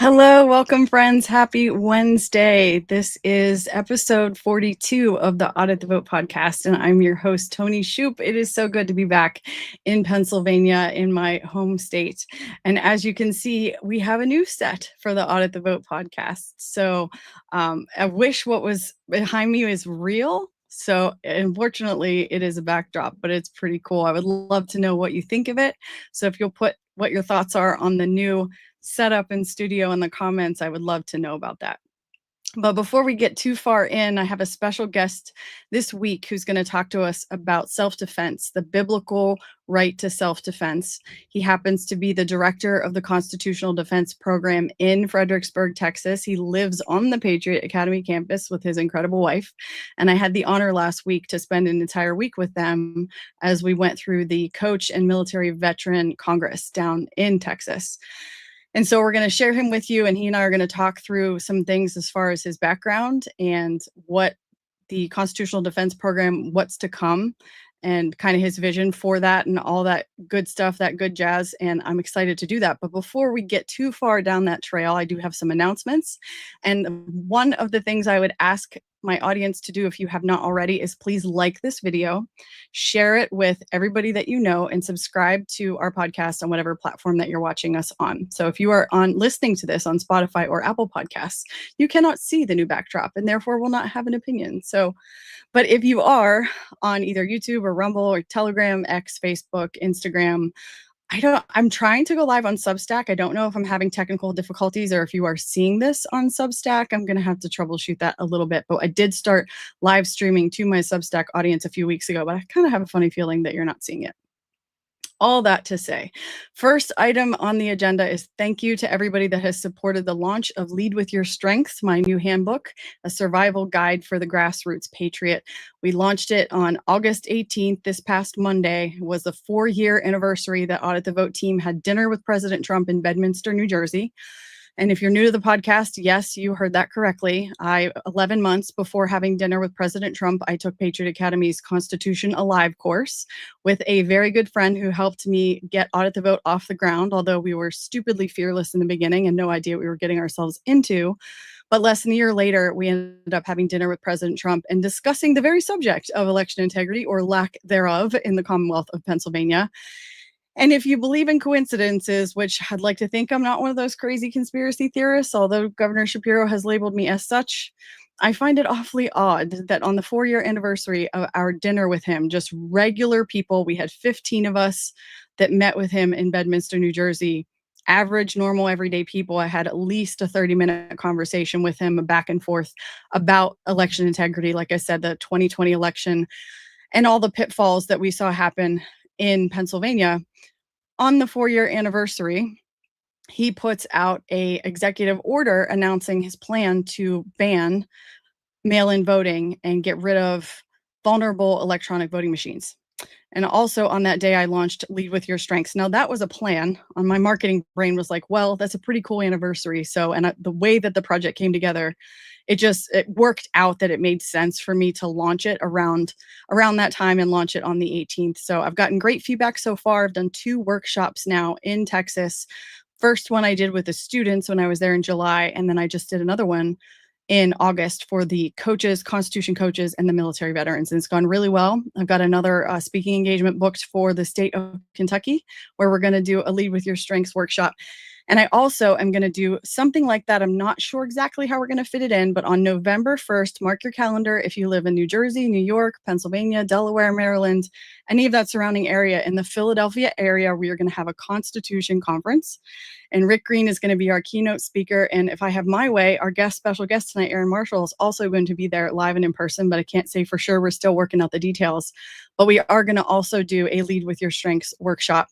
Hello, welcome friends. Happy Wednesday. This is episode 42 of the Audit The Vote Podcast, and I'm your host, Toni Shoop. It is so good to be back in Pennsylvania, in my home state. And as you can see, we have a new set for the Audit The Vote Podcast. So I wish what was behind me is real. So unfortunately, it is a backdrop, but it's pretty cool. I would love to know what you think of it. So if you'll put what your thoughts are on the new setup in studio in the comments, I would love to know about that. But before we get too far in, I have a special guest this week who's going to talk to us about self-defense, the biblical right to self-defense. He happens to be the director of the Constitutional Defense Program in Fredericksburg, Texas. He lives on the Patriot Academy campus with his incredible wife. And I had the honor last week to spend an entire week with them as we went through the Coach and Military Veteran Congress down in Texas. And so we're going to share him with you, and he and I are going to talk through some things as far as his background and what the Constitutional Defense Program, what's to come, and kind of his vision for that and all that good stuff, that good jazz. And I'm excited to do that. But before we get too far down that trail, I do have some announcements. And one of the things I would ask my audience to do, if you have not already, is please like this video, share it with everybody that you know, and subscribe to our podcast on whatever platform that you're watching us on. So if you are listening to this on Spotify or Apple Podcasts, you cannot see the new backdrop and therefore will not have an opinion. So, but if you are on either YouTube or Rumble or Telegram, X, Facebook, Instagram, I'm trying to go live on Substack. I don't know if I'm having technical difficulties or if you are seeing this on Substack. I'm going to have to troubleshoot that a little bit. But I did start live streaming to my Substack audience a few weeks ago, but I kind of have a funny feeling that you're not seeing it. All that to say, first item on the agenda is thank you to everybody that has supported the launch of Lead With Your Strengths, my new handbook, a survival guide for the grassroots patriot. We launched it on August 18th. This past Monday was the 4-year anniversary that Audit the Vote team had dinner with President Trump in Bedminster, New Jersey. And if you're new to the podcast, yes, you heard that correctly. 11 months before having dinner with President Trump, I took Patriot Academy's Constitution Alive course with a very good friend who helped me get Audit the Vote off the ground, although we were stupidly fearless in the beginning and no idea what we were getting ourselves into. But less than a year later, we ended up having dinner with President Trump and discussing the very subject of election integrity, or lack thereof, in the Commonwealth of Pennsylvania. And if you believe in coincidences, which I'd like to think I'm not one of those crazy conspiracy theorists, although Governor Shapiro has labeled me as such, I find it awfully odd that on the 4-year anniversary of our dinner with him, just regular people, we had 15 of us that met with him in Bedminster, New Jersey, average, normal, everyday people. I had at least a 30-minute conversation with him, back and forth about election integrity. Like I said, the 2020 election and all the pitfalls that we saw happen in Pennsylvania. On the 4-year anniversary, he puts out an executive order announcing his plan to ban mail-in voting and get rid of vulnerable electronic voting machines. And also on that day, I launched Lead With Your Strengths. Now, that was a plan. On my marketing brain was like, well, that's a pretty cool anniversary. So, and the way that the project came together, it worked out that it made sense for me to launch it around that time and launch it on the 18th. So I've gotten great feedback so far. I've done 2 workshops now in Texas. First one I did with the students when I was there in July, and then I just did another one in August for the coaches, Constitution coaches, and the military veterans. And it's gone really well. I've got another speaking engagement booked for the state of Kentucky, where we're going to do a Lead With Your Strengths workshop. And I also am going to do something like that. I'm not sure exactly how we're going to fit it in, but on November 1st, mark your calendar. If you live in New Jersey, New York, Pennsylvania, Delaware, Maryland, any of that surrounding area, in the Philadelphia area, we are going to have a Constitution conference. And Rick Green is going to be our keynote speaker. And if I have my way, our special guest tonight, Aaron Marshall, is also going to be there live and in person, but I can't say for sure. We're still working out the details. But we are going to also do a Lead With Your Strengths workshop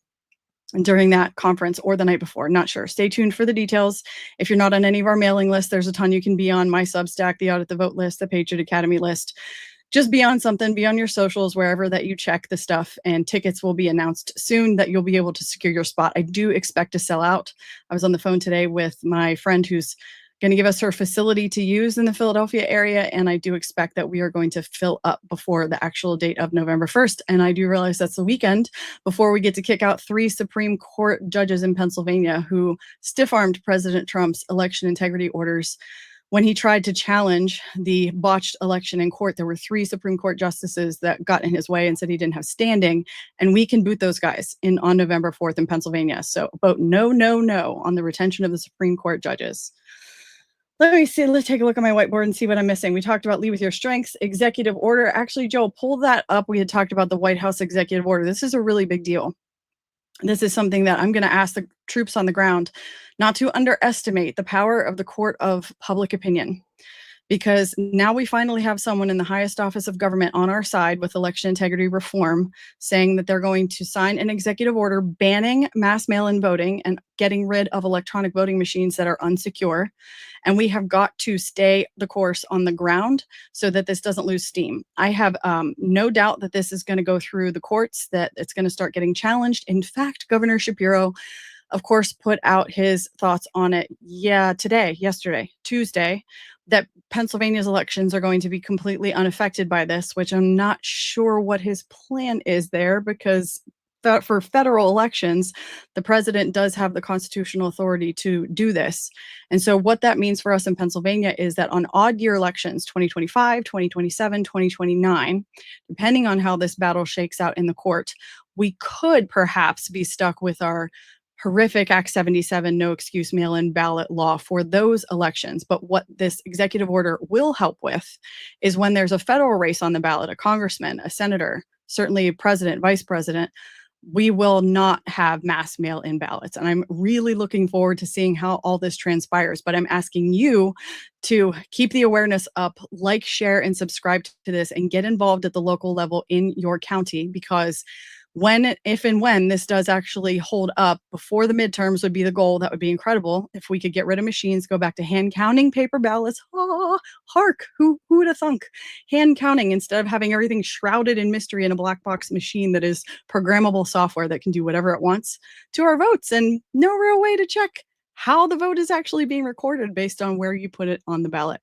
during that conference or the night before. Not sure. Stay tuned for the details. If you're not on any of our mailing lists, there's a ton you can be on: my Substack, the Audit the Vote list, the Patriot Academy list. Just be on something, be on your socials, wherever that you check the stuff, and tickets will be announced soon that you'll be able to secure your spot. I do expect to sell out. I was on the phone today with my friend who's going to give us her facility to use in the Philadelphia area. And I do expect that we are going to fill up before the actual date of November 1st. And I do realize that's the weekend before we get to kick out 3 Supreme Court judges in Pennsylvania who stiff-armed President Trump's election integrity orders. When he tried to challenge the botched election in court, there were 3 Supreme Court justices that got in his way and said he didn't have standing. And we can boot those guys in on November 4th in Pennsylvania. So vote no, no, no on the retention of the Supreme Court judges. Let me see. Let's take a look at my whiteboard and see what I'm missing. We talked about lead with your strengths, executive order. Actually, Joe, pull that up. We had talked about the White House executive order. This is a really big deal. This is something that I'm going to ask the troops on the ground not to underestimate the power of the court of public opinion, because now we finally have someone in the highest office of government on our side with election integrity reform saying that they're going to sign an executive order banning mass mail-in voting and getting rid of electronic voting machines that are unsecure. And we have got to stay the course on the ground so that this doesn't lose steam. I have no doubt that this is going to go through the courts, that it's going to start getting challenged. In fact, Governor Shapiro, of course, put out his thoughts on it. Yesterday, Tuesday, that Pennsylvania's elections are going to be completely unaffected by this, which I'm not sure what his plan is there, because for federal elections, the president does have the constitutional authority to do this. And so what that means for us in Pennsylvania is that on odd year elections, 2025, 2027, 2029, depending on how this battle shakes out in the court, we could perhaps be stuck with our horrific Act 77 no excuse mail-in ballot law for those elections. But what this executive order will help with is when there's a federal race on the ballot, a congressman, a senator, certainly a president, vice president, we will not have mass mail-in ballots. And I'm really looking forward to seeing how all this transpires. But I'm asking you to keep the awareness up, like, share, and subscribe to this, and get involved at the local level in your county, because if and when this does actually hold up before the midterms would be the goal. That would be incredible if we could get rid of machines, go back to hand counting paper ballots. Oh, hark, who would have thunk? Hand counting instead of having everything shrouded in mystery in a black box machine that is programmable software that can do whatever it wants to our votes, and no real way to check how the vote is actually being recorded based on where you put it on the ballot.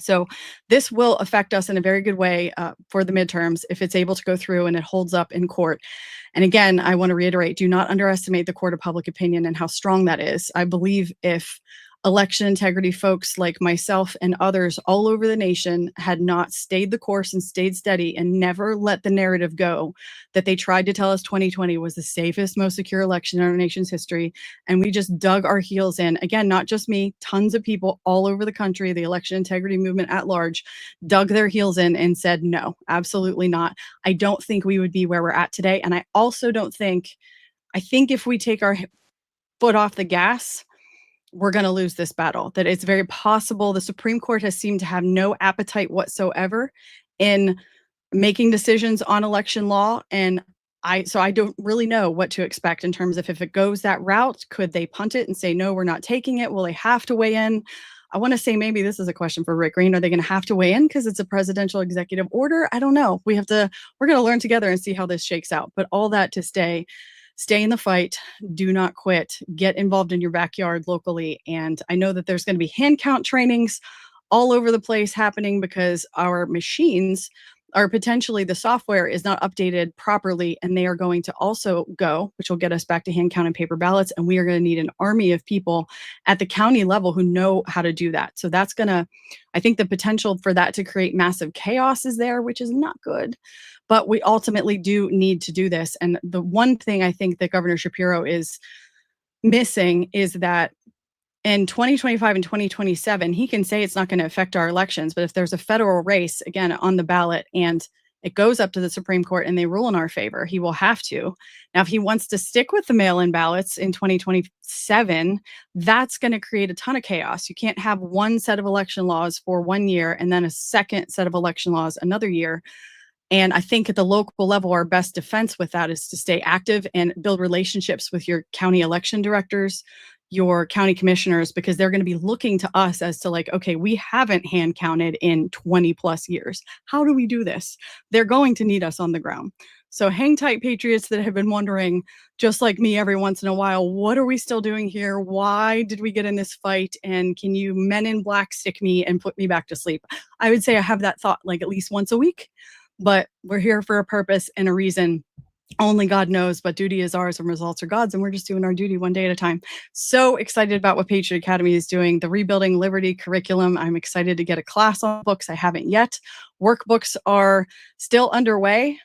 So this will affect us in a very good way for the midterms if it's able to go through and it holds up in court. And again, I want to reiterate, do not underestimate the court of public opinion and how strong that is. I believe if election integrity folks like myself and others all over the nation had not stayed the course and stayed steady and never let the narrative go that they tried to tell us 2020 was the safest, most secure election in our nation's history, and we just dug our heels in, again, not just me, tons of people all over the country, the election integrity movement at large, dug their heels in and said, no, absolutely not. I don't think we would be where we're at today. And I also I think if we take our foot off the gas, we're going to lose this battle. That it's very possible. The Supreme Court has seemed to have no appetite whatsoever in making decisions on election law. And I don't really know what to expect in terms of if it goes that route. Could they punt it and say, no, we're not taking it? Will they have to weigh in? I want to say maybe this is a question for Rick Green. Are they going to have to weigh in because it's a presidential executive order? I don't know. We're going to learn together and see how this shakes out. But all that to stay in the fight, do not quit, get involved in your backyard locally. And I know that there's going to be hand count trainings all over the place happening because our machines are potentially, the software is not updated properly, and they are going to also go, which will get us back to hand count and paper ballots. And we are going to need an army of people at the county level who know how to do that. So that's I think the potential for that to create massive chaos is there, which is not good. But we ultimately do need to do this. And the one thing I think that Governor Shapiro is missing is that in 2025 and 2027, he can say it's not going to affect our elections. But if there's a federal race, again, on the ballot, and it goes up to the Supreme Court and they rule in our favor, he will have to. Now, if he wants to stick with the mail-in ballots in 2027, that's going to create a ton of chaos. You can't have one set of election laws for 1 year and then a second set of election laws another year. And I think at the local level, our best defense with that is to stay active and build relationships with your county election directors, your county commissioners, because they're going to be looking to us as to like, okay, we haven't hand counted in 20 plus years. How do we do this? They're going to need us on the ground. So hang tight, Patriots that have been wondering, just like me every once in a while, what are we still doing here? Why did we get in this fight? And can you men in black stick me and put me back to sleep? I would say I have that thought like at least once a week, but we're here for a purpose and a reason. Only God knows, but duty is ours and results are God's, and we're just doing our duty one day at a time. So excited about what Patriot Academy is doing, the Rebuilding Liberty curriculum. I'm excited to get a class on books. I haven't yet. Workbooks are still underway.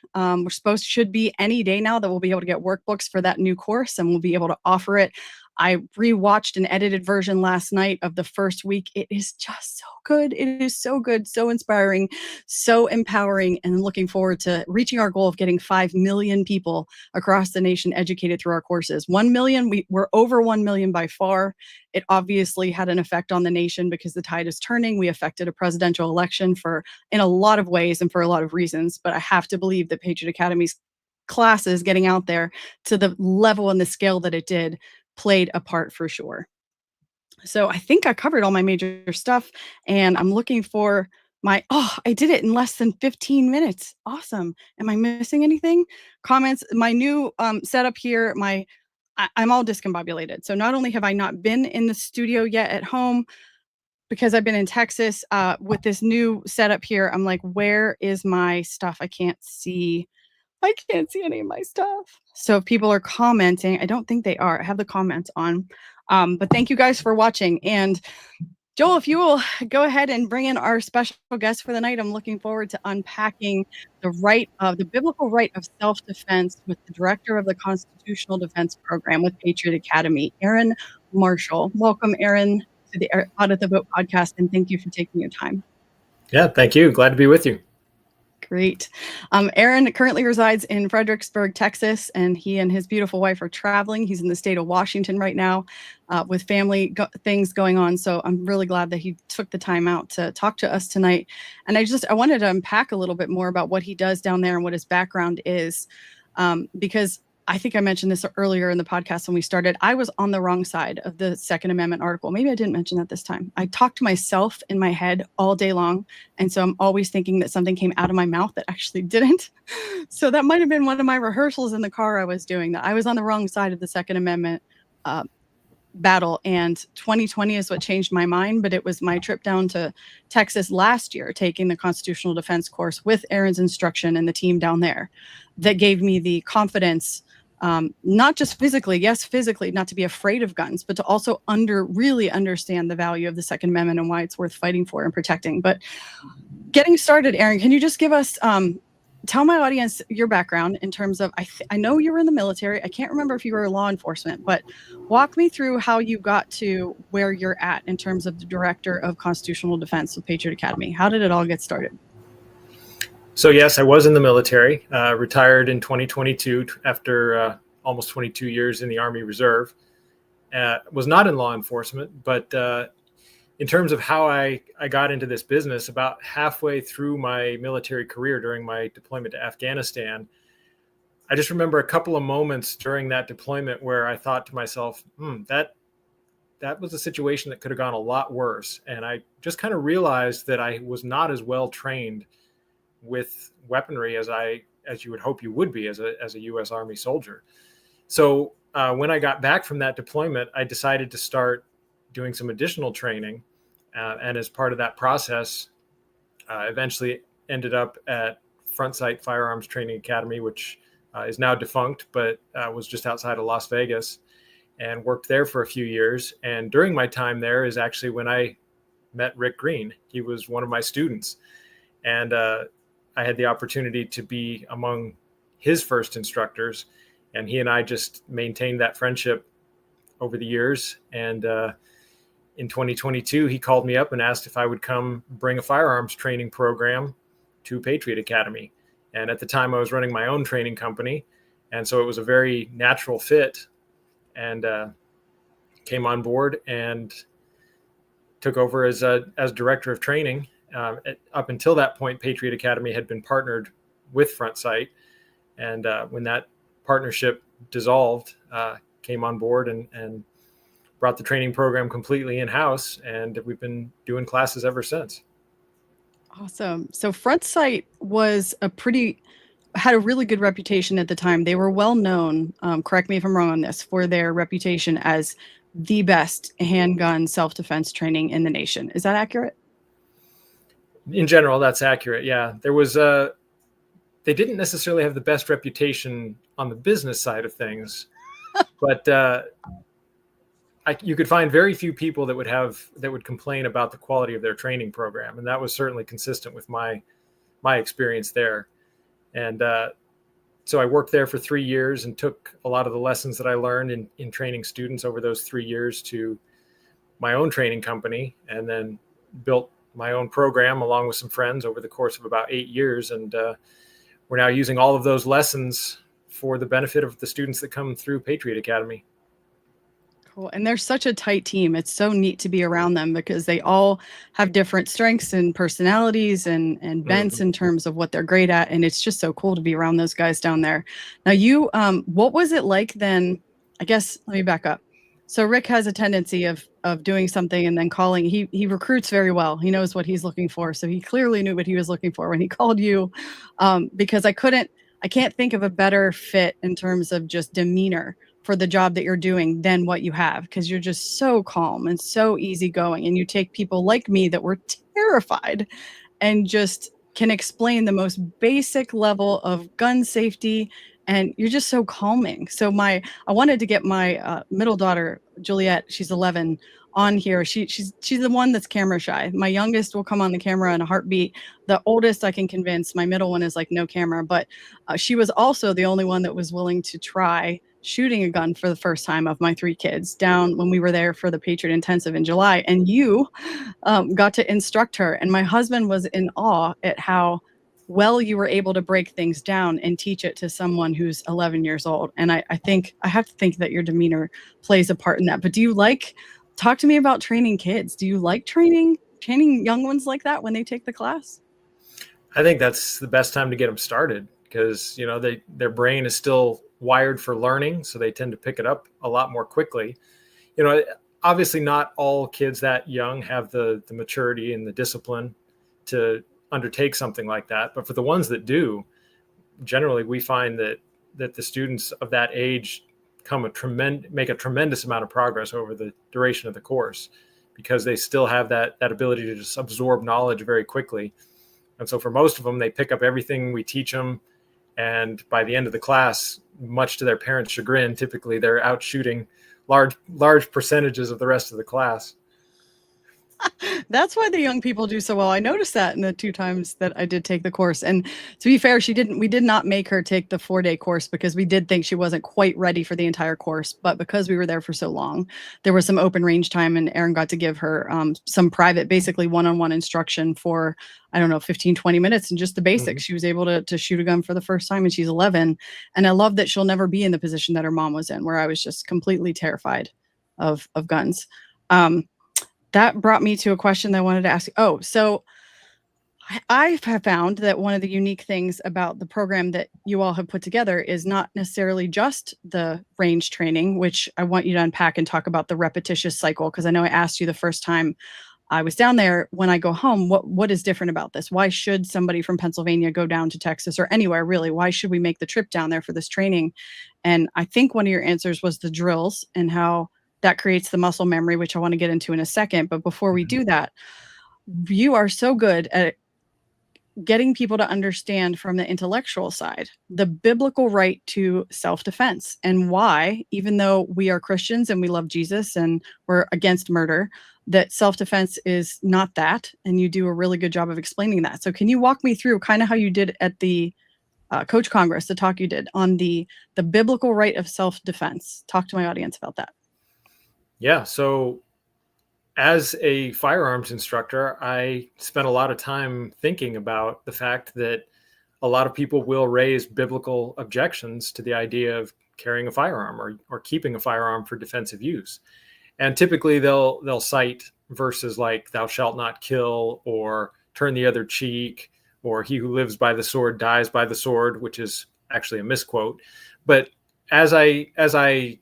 Should be any day now that we'll be able to get workbooks for that new course, and we'll be able to offer it. I rewatched an edited version last night of the first week. It is just so good. It is so good, so inspiring, so empowering, and looking forward to reaching our goal of getting 5 million people across the nation educated through our courses. 1 million, we're over 1 million by far. It obviously had an effect on the nation because the tide is turning. We affected a presidential election in a lot of ways and for a lot of reasons, but I have to believe that Patriot Academy's classes getting out there to the level and the scale that it did played a part for sure. So I think I covered all my major stuff, and I'm looking for I did it in less than 15 minutes. Awesome. Am I missing anything? Comments, my new setup here, I'm all discombobulated. So not only have I not been in the studio yet at home because I've been in Texas, with this new setup here, I'm like, where is my stuff? I can't see any of my stuff. So if people are commenting, I don't think they are. I have the comments on. But thank you guys for watching. And Joel, if you will go ahead and bring in our special guest for the night, I'm looking forward to unpacking the biblical right of self-defense with the director of the Constitutional Defense Program with Patriot Academy, Aaron Marshall. Welcome, Aaron, to the Audit The Vote Podcast, and thank you for taking your time. Yeah, thank you. Glad to be with you. Great. Aaron currently resides in Fredericksburg, Texas, and he and his beautiful wife are traveling. He's in the state of Washington right now with family things going on. So I'm really glad that he took the time out to talk to us tonight. And I wanted to unpack a little bit more about what he does down there and what his background is, because I think I mentioned this earlier in the podcast when we started. I was on the wrong side of the Second Amendment article. Maybe I didn't mention that this time. I talked to myself in my head all day long. And so I'm always thinking that something came out of my mouth that actually didn't. So that might have been one of my rehearsals in the car I was doing, that I was on the wrong side of the Second Amendment battle. And 2020 is what changed my mind. But it was my trip down to Texas last year, taking the constitutional defense course with Aaron's instruction and the team down there, that gave me the confidence, not just physically, not to be afraid of guns, but to also really understand the value of the Second Amendment and why it's worth fighting for and protecting. But getting started, Aaron, can you just give us, tell my audience your background in terms of, I know you were in the military. I can't remember if you were law enforcement, but walk me through how you got to where you're at in terms of the director of constitutional defense with Patriot Academy. How did it all get started? So yes, I was in the military, retired in 2022 after almost 22 years in the Army Reserve. Was not in law enforcement, but in terms of how I got into this business, about halfway through my military career during my deployment to Afghanistan, I just remember a couple of moments during that deployment where I thought to myself, that was a situation that could have gone a lot worse. And I just kind of realized that I was not as well trained with weaponry as you would hope you would be as a U.S. Army soldier. So when I got back from that deployment, I decided to start doing some additional training. And as part of that process, eventually ended up at Front Sight Firearms Training Academy, which is now defunct, but was just outside of Las Vegas, and worked there for a few years. And during my time there is actually when I met Rick Green. He was one of my students. And I had the opportunity to be among his first instructors, and he and I just maintained that friendship over the years. And in 2022, he called me up and asked if I would come bring a firearms training program to Patriot Academy. And at the time I was running my own training company. And so it was a very natural fit, and came on board and took over as director of training. Up until that point, Patriot Academy had been partnered with Front Sight. And when that partnership dissolved, came on board and brought the training program completely in-house. And we've been doing classes ever since. Awesome. So Front Sight was a pretty had a really good reputation at the time. They were well known, correct me if I'm wrong on this, for their reputation as the best handgun self-defense training in the nation. Is that accurate? In general, that's accurate. Yeah, there was they didn't necessarily have the best reputation on the business side of things, but you could find very few people that would complain about the quality of their training program, and that was certainly consistent with my experience there. And so I worked there for 3 years and took a lot of the lessons that I learned in training students over those 3 years to my own training company, and then built my own program along with some friends over the course of about 8 years. And we're now using all of those lessons for the benefit of the students that come through Patriot Academy. Cool. And they're such a tight team. It's so neat to be around them because they all have different strengths and personalities and bents in terms of what they're great at. And it's just so cool to be around those guys down there. Now, what was it like then? I guess, let me back up. So Rick has a tendency of doing something and then calling. He recruits very well. He knows what he's looking for. So he clearly knew what he was looking for when he called you, because I can't think of a better fit in terms of just demeanor for the job that you're doing than what you have, because you're just so calm and so easygoing, and you take people like me that were terrified and just can explain the most basic level of gun safety, and you're just so calming. So I wanted to get my middle daughter Juliet, she's 11, on here. She's the one that's camera shy. My youngest will come on the camera in a heartbeat. The oldest I can convince. My middle one is like no camera, but she was also the only one that was willing to try shooting a gun for the first time of my 3 kids down when we were there for the Patriot Intensive in July. And you got to instruct her. And my husband was in awe at how well you were able to break things down and teach it to someone who's 11 years old. And I think I have to think that your demeanor plays a part in that. But talk to me about training kids. Do you like training young ones like that when they take the class? I think that's the best time to get them started, because their brain is still wired for learning, so they tend to pick it up a lot more quickly. Obviously not all kids that young have the maturity and the discipline to undertake something like that, but for the ones that do, generally we find that the students of that age make a tremendous amount of progress over the duration of the course, because they still have that ability to just absorb knowledge very quickly. And so for most of them, they pick up everything we teach them, and by the end of the class, much to their parents' chagrin, typically they're out shooting large percentages of the rest of the class. That's why the young people do so well. I noticed that in the 2 times that I did take the course. And to be fair, we did not make her take the 4-day course because we did think she wasn't quite ready for the entire course. But because we were there for so long, there was some open range time, and Aaron got to give her some private, basically one-on-one instruction for, 15, 20 minutes, and just the basics. Mm-hmm. She was able to shoot a gun for the first time, and she's 11. And I love that she'll never be in the position that her mom was in, where I was just completely terrified of guns. That brought me to a question that I wanted to ask you. Oh, so I have found that one of the unique things about the program that you all have put together is not necessarily just the range training, which I want you to unpack and talk about the repetitious cycle, because I know I asked you the first time I was down there. When I go home, what is different about this? Why should somebody from Pennsylvania go down to Texas, or anywhere really? Why should we make the trip down there for this training? And I think one of your answers was the drills and how that creates the muscle memory, which I want to get into in a second. But before we do that, you are so good at getting people to understand from the intellectual side the biblical right to self-defense, and why, even though we are Christians and we love Jesus and we're against murder, that self-defense is not that. And you do a really good job of explaining that. So can you walk me through kind of how you did at the Coach Congress, the talk you did on the biblical right of self-defense? Talk to my audience about that. Yeah. So as a firearms instructor, I spent a lot of time thinking about the fact that a lot of people will raise biblical objections to the idea of carrying a firearm or keeping a firearm for defensive use. And typically they'll cite verses like "thou shalt not kill," or "turn the other cheek," or "he who lives by the sword dies by the sword," which is actually a misquote. But as I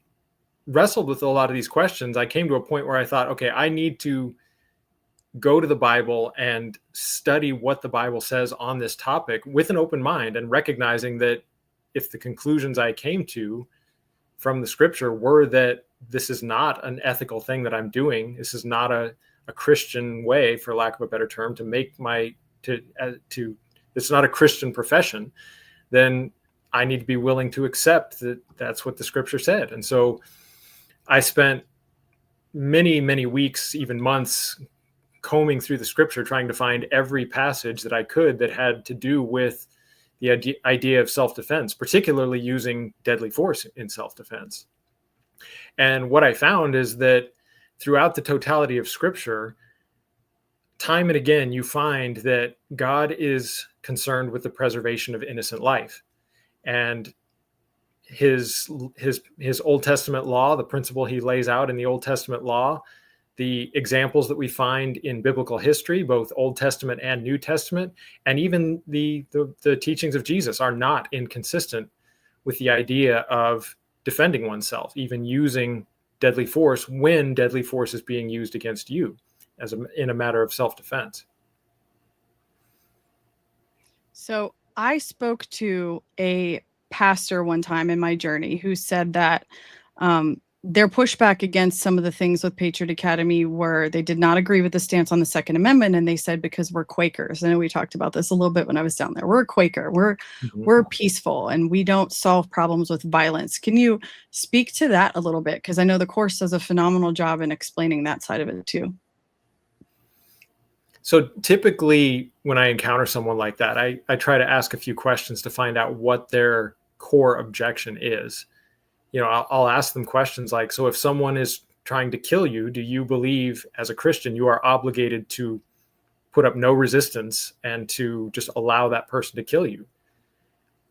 wrestled with a lot of these questions, I came to a point where I thought, okay, I need to go to the Bible and study what the Bible says on this topic with an open mind, and recognizing that if the conclusions I came to from the scripture were that this is not an ethical thing that I'm doing, this is not a Christian way, for lack of a better term, to make it's not a Christian profession, then I need to be willing to accept that that's what the scripture said. And so I spent many, many weeks, even months, combing through the scripture, trying to find every passage that I could that had to do with the idea of self-defense, particularly using deadly force in self-defense. And what I found is that throughout the totality of scripture, time and again, you find that God is concerned with the preservation of innocent life. And his Old Testament law, the principle he lays out in the Old Testament law, the examples that we find in biblical history, both Old Testament and New Testament, and even the teachings of Jesus are not inconsistent with the idea of defending oneself, even using deadly force when deadly force is being used against you in a matter of self-defense. So I spoke to a pastor one time in my journey who said that their pushback against some of the things with Patriot Academy were they did not agree with the stance on the Second Amendment. And they said, because we're Quakers, I know we talked about this a little bit when I was down there, we're a Quaker, we're peaceful, and we don't solve problems with violence. Can you speak to that a little bit? Because I know the course does a phenomenal job in explaining that side of it too. So typically when I encounter someone like that, I try to ask a few questions to find out what their core objection is. I'll ask them questions like, so if someone is trying to kill you, do you believe as a Christian you are obligated to put up no resistance and to just allow that person to kill you?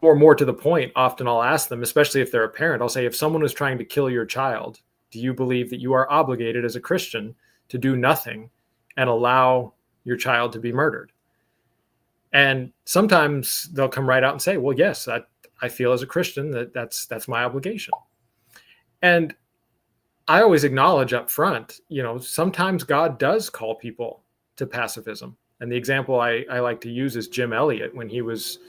Or more to the point, often I'll ask them, especially if they're a parent, I'll say, if someone is trying to kill your child, do you believe that you are obligated as a Christian to do nothing and allow your child to be murdered? And sometimes they'll come right out and say, well, yes, I feel as a Christian that's my obligation. And I always acknowledge up front, sometimes God does call people to pacifism. And the example I like to use is Jim Elliot. When he was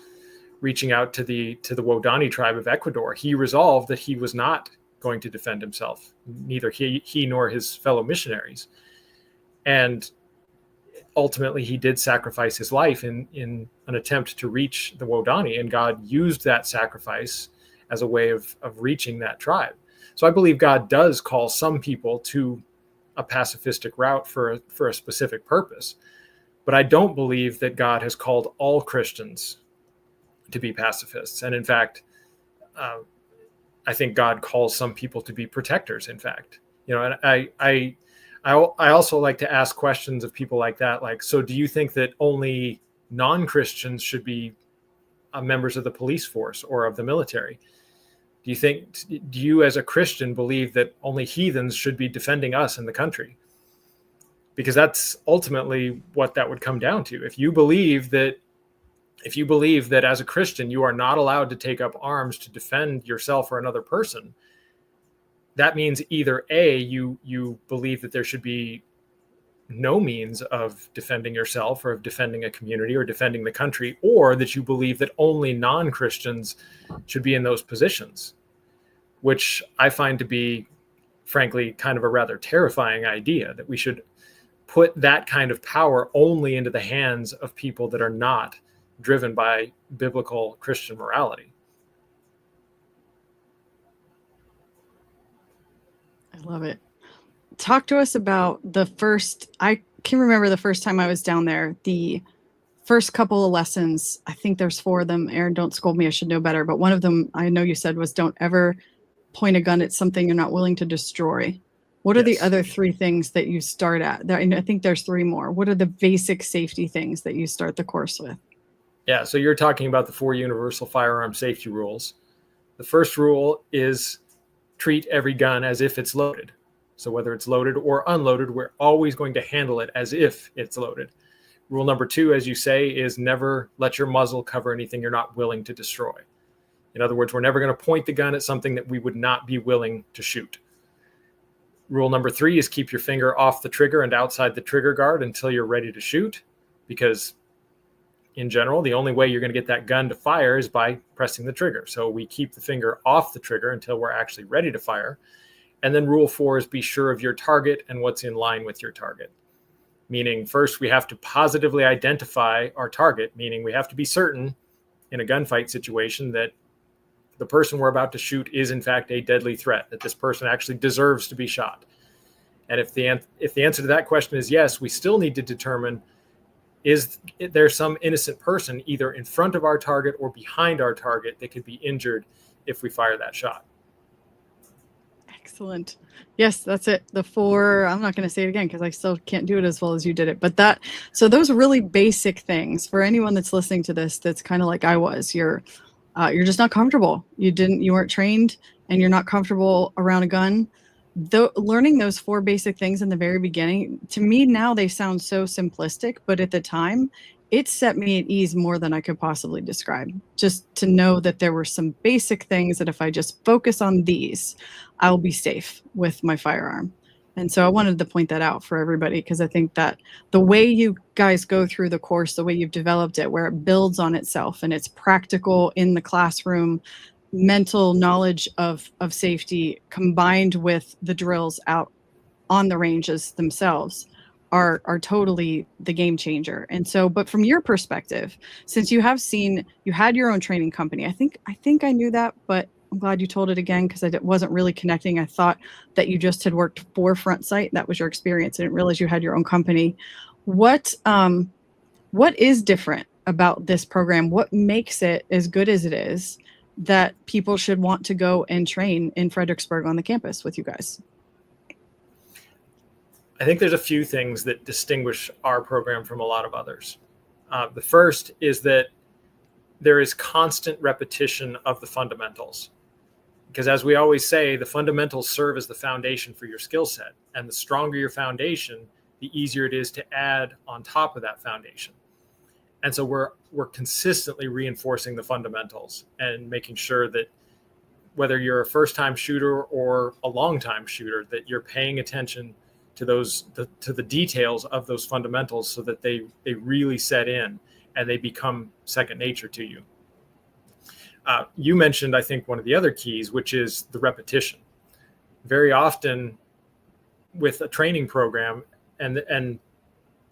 reaching out to the Wodani tribe of Ecuador, he resolved that he was not going to defend himself, neither he nor his fellow missionaries. And ultimately, he did sacrifice his life in an attempt to reach the Wodani, and God used that sacrifice as a way of reaching that tribe. So I believe God does call some people to a pacifistic route for a specific purpose. But I don't believe that God has called all Christians to be pacifists. And in fact, I think God calls some people to be protectors, in fact. And I also like to ask questions of people like that, like, so do you think that only non-Christians should be members of the police force or of the military? Do you as a Christian believe that only heathens should be defending us in the country? Because that's ultimately what that would come down to. If you believe that as a Christian, you are not allowed to take up arms to defend yourself or another person, that means either A, you believe that there should be no means of defending yourself or of defending a community or defending the country, or that you believe that only non-Christians should be in those positions, which I find to be, frankly, kind of a rather terrifying idea, that we should put that kind of power only into the hands of people that are not driven by biblical Christian morality. I love it. Talk to us about I can remember the first time I was down there, the first couple of lessons. I think there's 4 of them. Aaron, don't scold me, I should know better. But one of them I know you said was, don't ever point a gun at something you're not willing to destroy. What are the other 3 things that you start at? I think there's 3 more. What are the basic safety things that you start the course with? Yeah, so you're talking about the 4 universal firearm safety rules. The first rule is treat every gun as if it's loaded. So whether it's loaded or unloaded, we're always going to handle it as if it's loaded. Rule number 2, as you say, is never let your muzzle cover anything you're not willing to destroy. In other words, we're never going to point the gun at something that we would not be willing to shoot. Rule number 3 is keep your finger off the trigger and outside the trigger guard until you're ready to shoot, because in general, the only way you're going to get that gun to fire is by pressing the trigger. So we keep the finger off the trigger until we're actually ready to fire. And then rule 4 is be sure of your target and what's in line with your target. Meaning first we have to positively identify our target, meaning we have to be certain in a gunfight situation that the person we're about to shoot is in fact a deadly threat, that this person actually deserves to be shot. And if the answer to that question is yes, we still need to determine, is there some innocent person either in front of our target or behind our target that could be injured if we fire that shot? Excellent. Yes, that's it. The 4, I'm not going to say it again because I still can't do it as well as you did it. But so those are really basic things for anyone that's listening to this, that's kind of like I was. You're just not comfortable. You weren't trained and you're not comfortable around a gun. Learning those 4 basic things in the very beginning, to me now they sound so simplistic, but at the time it set me at ease more than I could possibly describe. Just to know that there were some basic things that if I just focus on these, I'll be safe with my firearm. And so I wanted to point that out for everybody, because I think that the way you guys go through the course, the way you've developed it, where it builds on itself and it's practical in the classroom, mental knowledge of safety combined with the drills out on the ranges themselves are totally the game changer. And so, but from your perspective, since you had your own training company, I think I knew that, but I'm glad you told it again, because I wasn't really connecting. I thought that you just had worked for Front Sight. That was your experience. I didn't realize you had your own company. What is different about this program? What makes it as good as it is that people should want to go and train in Fredericksburg on the campus with you guys? I think there's a few things that distinguish our program from a lot of others. The first is that there is constant repetition of the fundamentals. Because as we always say, the fundamentals serve as the foundation for your skill set. And the stronger your foundation, the easier it is to add on top of that foundation. And so we're consistently reinforcing the fundamentals and making sure that whether you're a first-time shooter or a long-time shooter, that you're paying attention to the details of those fundamentals so that they really set in and they become second nature to you. You mentioned, I think, one of the other keys, which is the repetition. Very often with a training program, and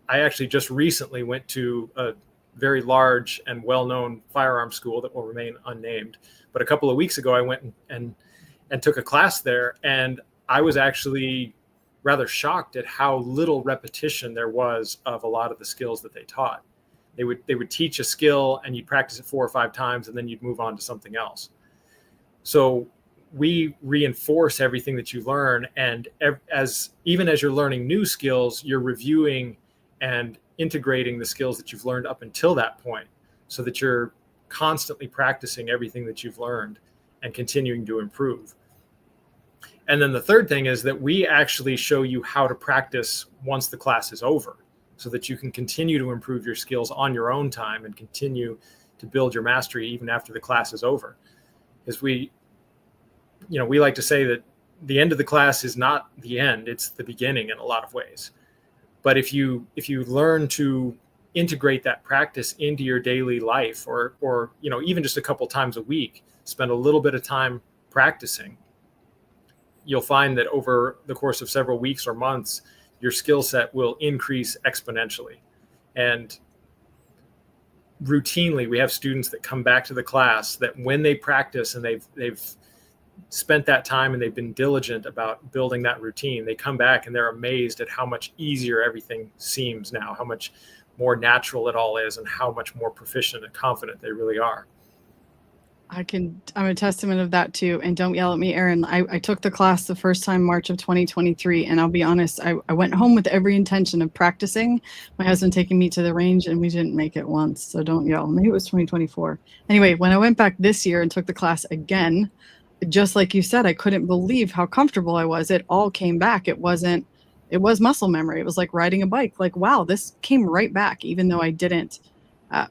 I actually just recently went to a very large and well-known firearm school that will remain unnamed. But a couple of weeks ago, I went and took a class there, and I was actually rather shocked at how little repetition there was of a lot of the skills that they taught. They would teach a skill and you'd practice it 4 or 5 times and then you'd move on to something else. So we reinforce everything that you learn, and even as you're learning new skills, you're reviewing and integrating the skills that you've learned up until that point, so that you're constantly practicing everything that you've learned and continuing to improve. And then the third thing is that we actually show you how to practice once the class is over, so that you can continue to improve your skills on your own time and continue to build your mastery even after the class is over. Because we like to say that the end of the class is not the end, it's the beginning in a lot of ways. But if you learn to integrate that practice into your daily life, or even just a couple times a week, spend a little bit of time practicing, you'll find that over the course of several weeks or months, your skill set will increase exponentially. And routinely, we have students that come back to the class that when they practice and they've spent that time and they've been diligent about building that routine, they come back and they're amazed at how much easier everything seems now, how much more natural it all is, and how much more proficient and confident they really are. I'm a testament of that too. And don't yell at me, Aaron. I took the class the first time, March of 2023. And I'll be honest, I went home with every intention of practicing. My husband taking me to the range and we didn't make it once. So don't yell. Maybe it was 2024. Anyway, when I went back this year and took the class again, just like you said, I couldn't believe how comfortable I was. It all came back. It was muscle memory. It was like riding a bike. Like, wow, this came right back, even though I didn't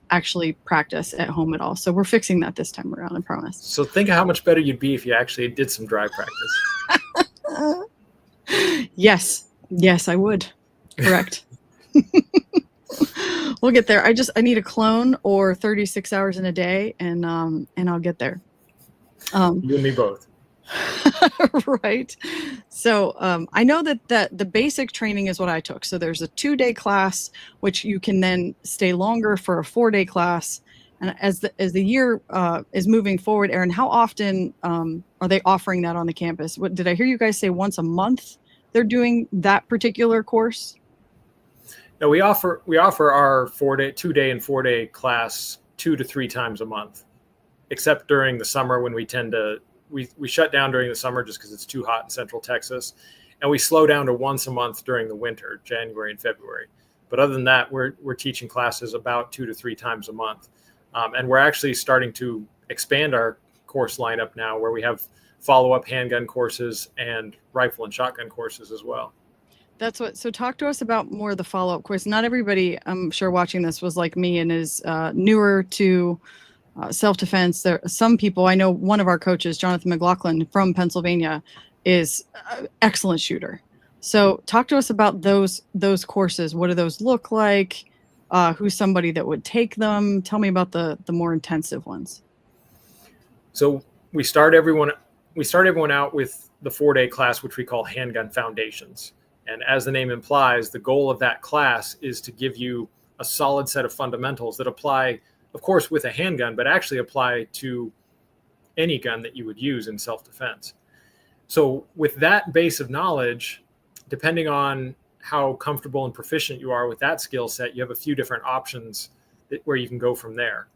actually practice at home at all. So we're fixing that this time around, I promise. So think of how much better you'd be if you actually did some dry practice. Yes. Yes, I would. Correct. We'll get there. I need a clone or 36 hours in a day, and I'll get there. You and me both. Right. So I know that the basic training is what I took. So there's a 2-day class, which you can then stay longer for a 4-day class. And as the year is moving forward, Aaron, how often are they offering that on the campus? What did I hear you guys say? Once a month they're doing that particular course? No, we offer our 2-day and 4-day class 2 to 3 times a month, except during the summer when we tend to we shut down during the summer just because it's too hot in Central Texas, and we slow down to once a month during the winter, January and February. But other than that, we're teaching classes about 2 to 3 times a month, and we're actually starting to expand our course lineup now, where we have follow-up handgun courses and rifle and shotgun courses as well. So talk to us about more of the follow-up course. Not everybody, I'm sure, watching this was like me and is newer to self-defense. There are some people, I know one of our coaches, Jonathan McLaughlin from Pennsylvania, is an excellent shooter. So talk to us about those courses. What do those look like? Who's somebody that would take them? Tell me about the more intensive ones. So we start everyone out with the 4-day class, which we call Handgun Foundations. And as the name implies, the goal of that class is to give you a solid set of fundamentals that apply, of course, with a handgun, but actually apply to any gun that you would use in self-defense. So with that base of knowledge, depending on how comfortable and proficient you are with that skill set, you have a few different options where you can go from there.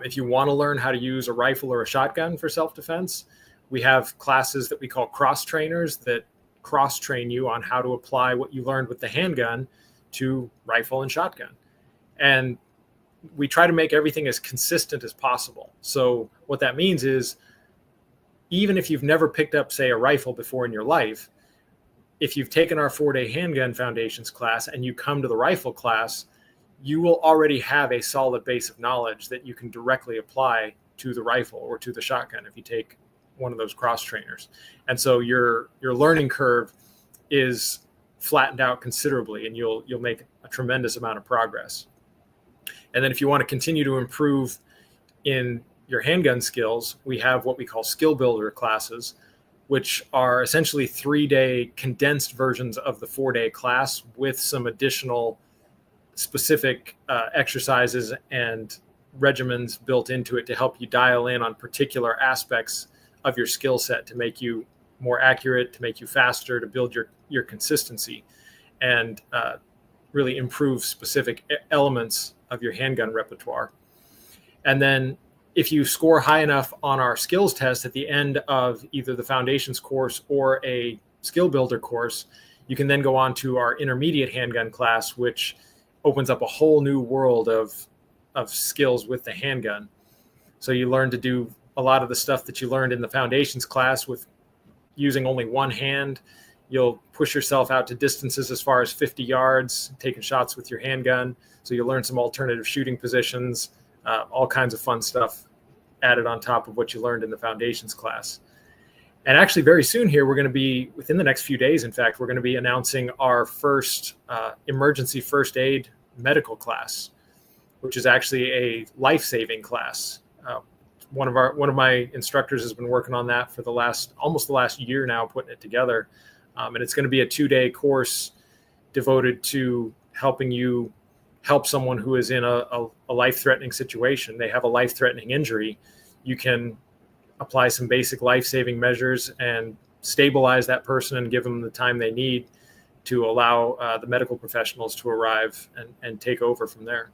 If you want to learn how to use a rifle or a shotgun for self-defense, we have classes that we call cross trainers that cross-train you on how to apply what you learned with the handgun to rifle and shotgun. And we try to make everything as consistent as possible. So what that means is, even if you've never picked up, say, a rifle before in your life, if you've taken our 4-day Handgun Foundations class and you come to the rifle class, you will already have a solid base of knowledge that you can directly apply to the rifle or to the shotgun if you take one of those cross trainers. And so your learning curve is flattened out considerably, and you'll make a tremendous amount of progress. And then if you want to continue to improve in your handgun skills, we have what we call skill builder classes, which are essentially 3-day condensed versions of the 4-day class with some additional specific exercises and regimens built into it to help you dial in on particular aspects of your skill set, to make you more accurate, to make you faster, to build your consistency, and really improve specific elements of your handgun repertoire. And then if you score high enough on our skills test at the end of either the foundations course or a skill builder course, you can then go on to our intermediate handgun class, which opens up a whole new world of skills with the handgun. So you learn to do a lot of the stuff that you learned in the foundations class with using only one hand. You'll push yourself out to distances as far as 50 yards, taking shots with your handgun. So you'll learn some alternative shooting positions, all kinds of fun stuff added on top of what you learned in the foundations class. And actually very soon here, we're going to be, within the next few days, in fact, we're going to be announcing our first emergency first aid medical class, which is actually a life-saving class. One of my instructors has been working on that for almost the last year now, putting it together. And it's going to be a 2-day course devoted to helping you help someone who is in a life-threatening situation. They have a life-threatening injury. You can apply some basic life-saving measures and stabilize that person and give them the time they need to allow the medical professionals to arrive and take over from there.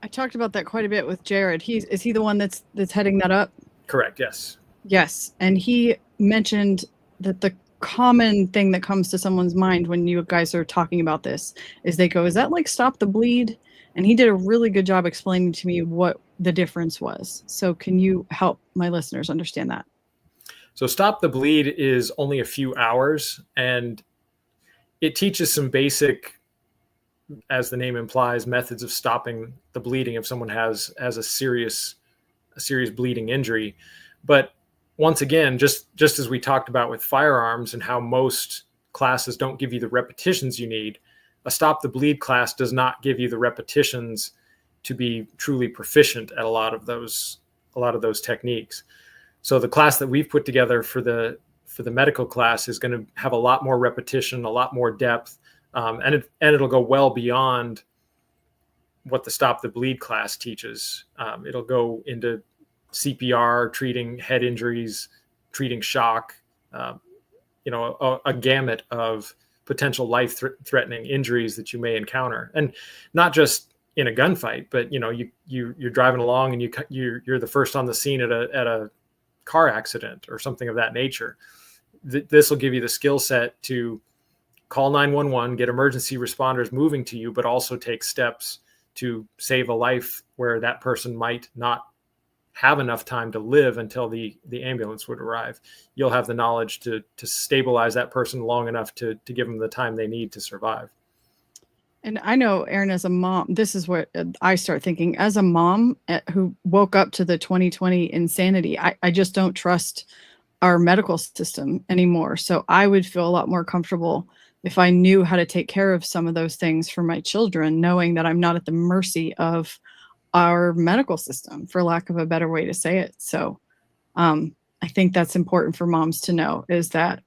I talked about that quite a bit with Jared. Is he the one that's heading that up? Correct. Yes. Yes. And he mentioned that the common thing that comes to someone's mind when you guys are talking about this is they go, is that like Stop the Bleed? And he did a really good job explaining to me what the difference was. So can you help my listeners understand that? So Stop the Bleed is only a few hours, and it teaches some basic, as the name implies, methods of stopping the bleeding if someone has a serious bleeding injury. But once again, just as we talked about with firearms and how most classes don't give you the repetitions you need. A stop the bleed class does not give you the repetitions to be truly proficient at a lot of those techniques. So the class that we've put together for the medical class is going to have a lot more repetition, a lot more depth, and it'll go well beyond what the stop the bleed class teaches. It'll go into CPR, treating head injuries, treating shock, a gamut of potential life-threatening injuries that you may encounter, and not just in a gunfight, but you're driving along and you're the first on the scene at a car accident or something of that nature. This will give you the skill set to call 911, get emergency responders moving to you, but also take steps to save a life where that person might not have enough time to live until the ambulance would arrive. You'll have the knowledge to stabilize that person long enough to give them the time they need to survive. And I know, Erin, as a mom, this is what I start thinking. As a mom who woke up to the 2020 insanity, I just don't trust our medical system anymore. So I would feel a lot more comfortable if I knew how to take care of some of those things for my children, knowing that I'm not at the mercy of our medical system, for lack of a better way to say it. So I think that's important for moms to know, is that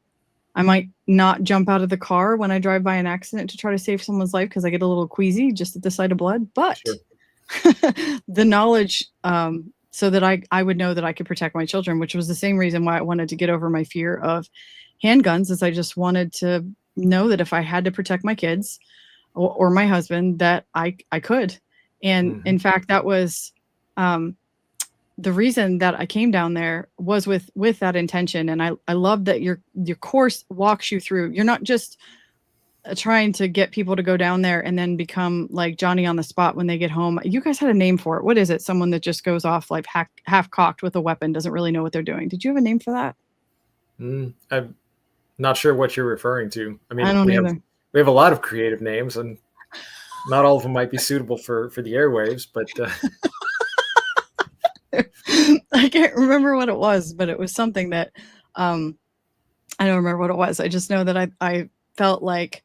I might not jump out of the car when I drive by an accident to try to save someone's life because I get a little queasy just at the sight of blood, but sure. The knowledge so that I would know that I could protect my children, which was the same reason why I wanted to get over my fear of handguns, is I just wanted to know that if I had to protect my kids or my husband, that I could. And in fact, that was the reason that I came down there, was with that intention. And I love that your course walks you through. You're not just trying to get people to go down there and then become like Johnny on the spot when they get home. You guys had a name for it. What is it? Someone that just goes off like half cocked with a weapon, doesn't really know what they're doing. Did you have a name for that? I'm not sure what you're referring to. I mean, I don't either. We have a lot of creative names, and not all of them might be suitable for the airwaves, but I can't remember what it was, but it was something that I don't remember what it was. I just know that I felt like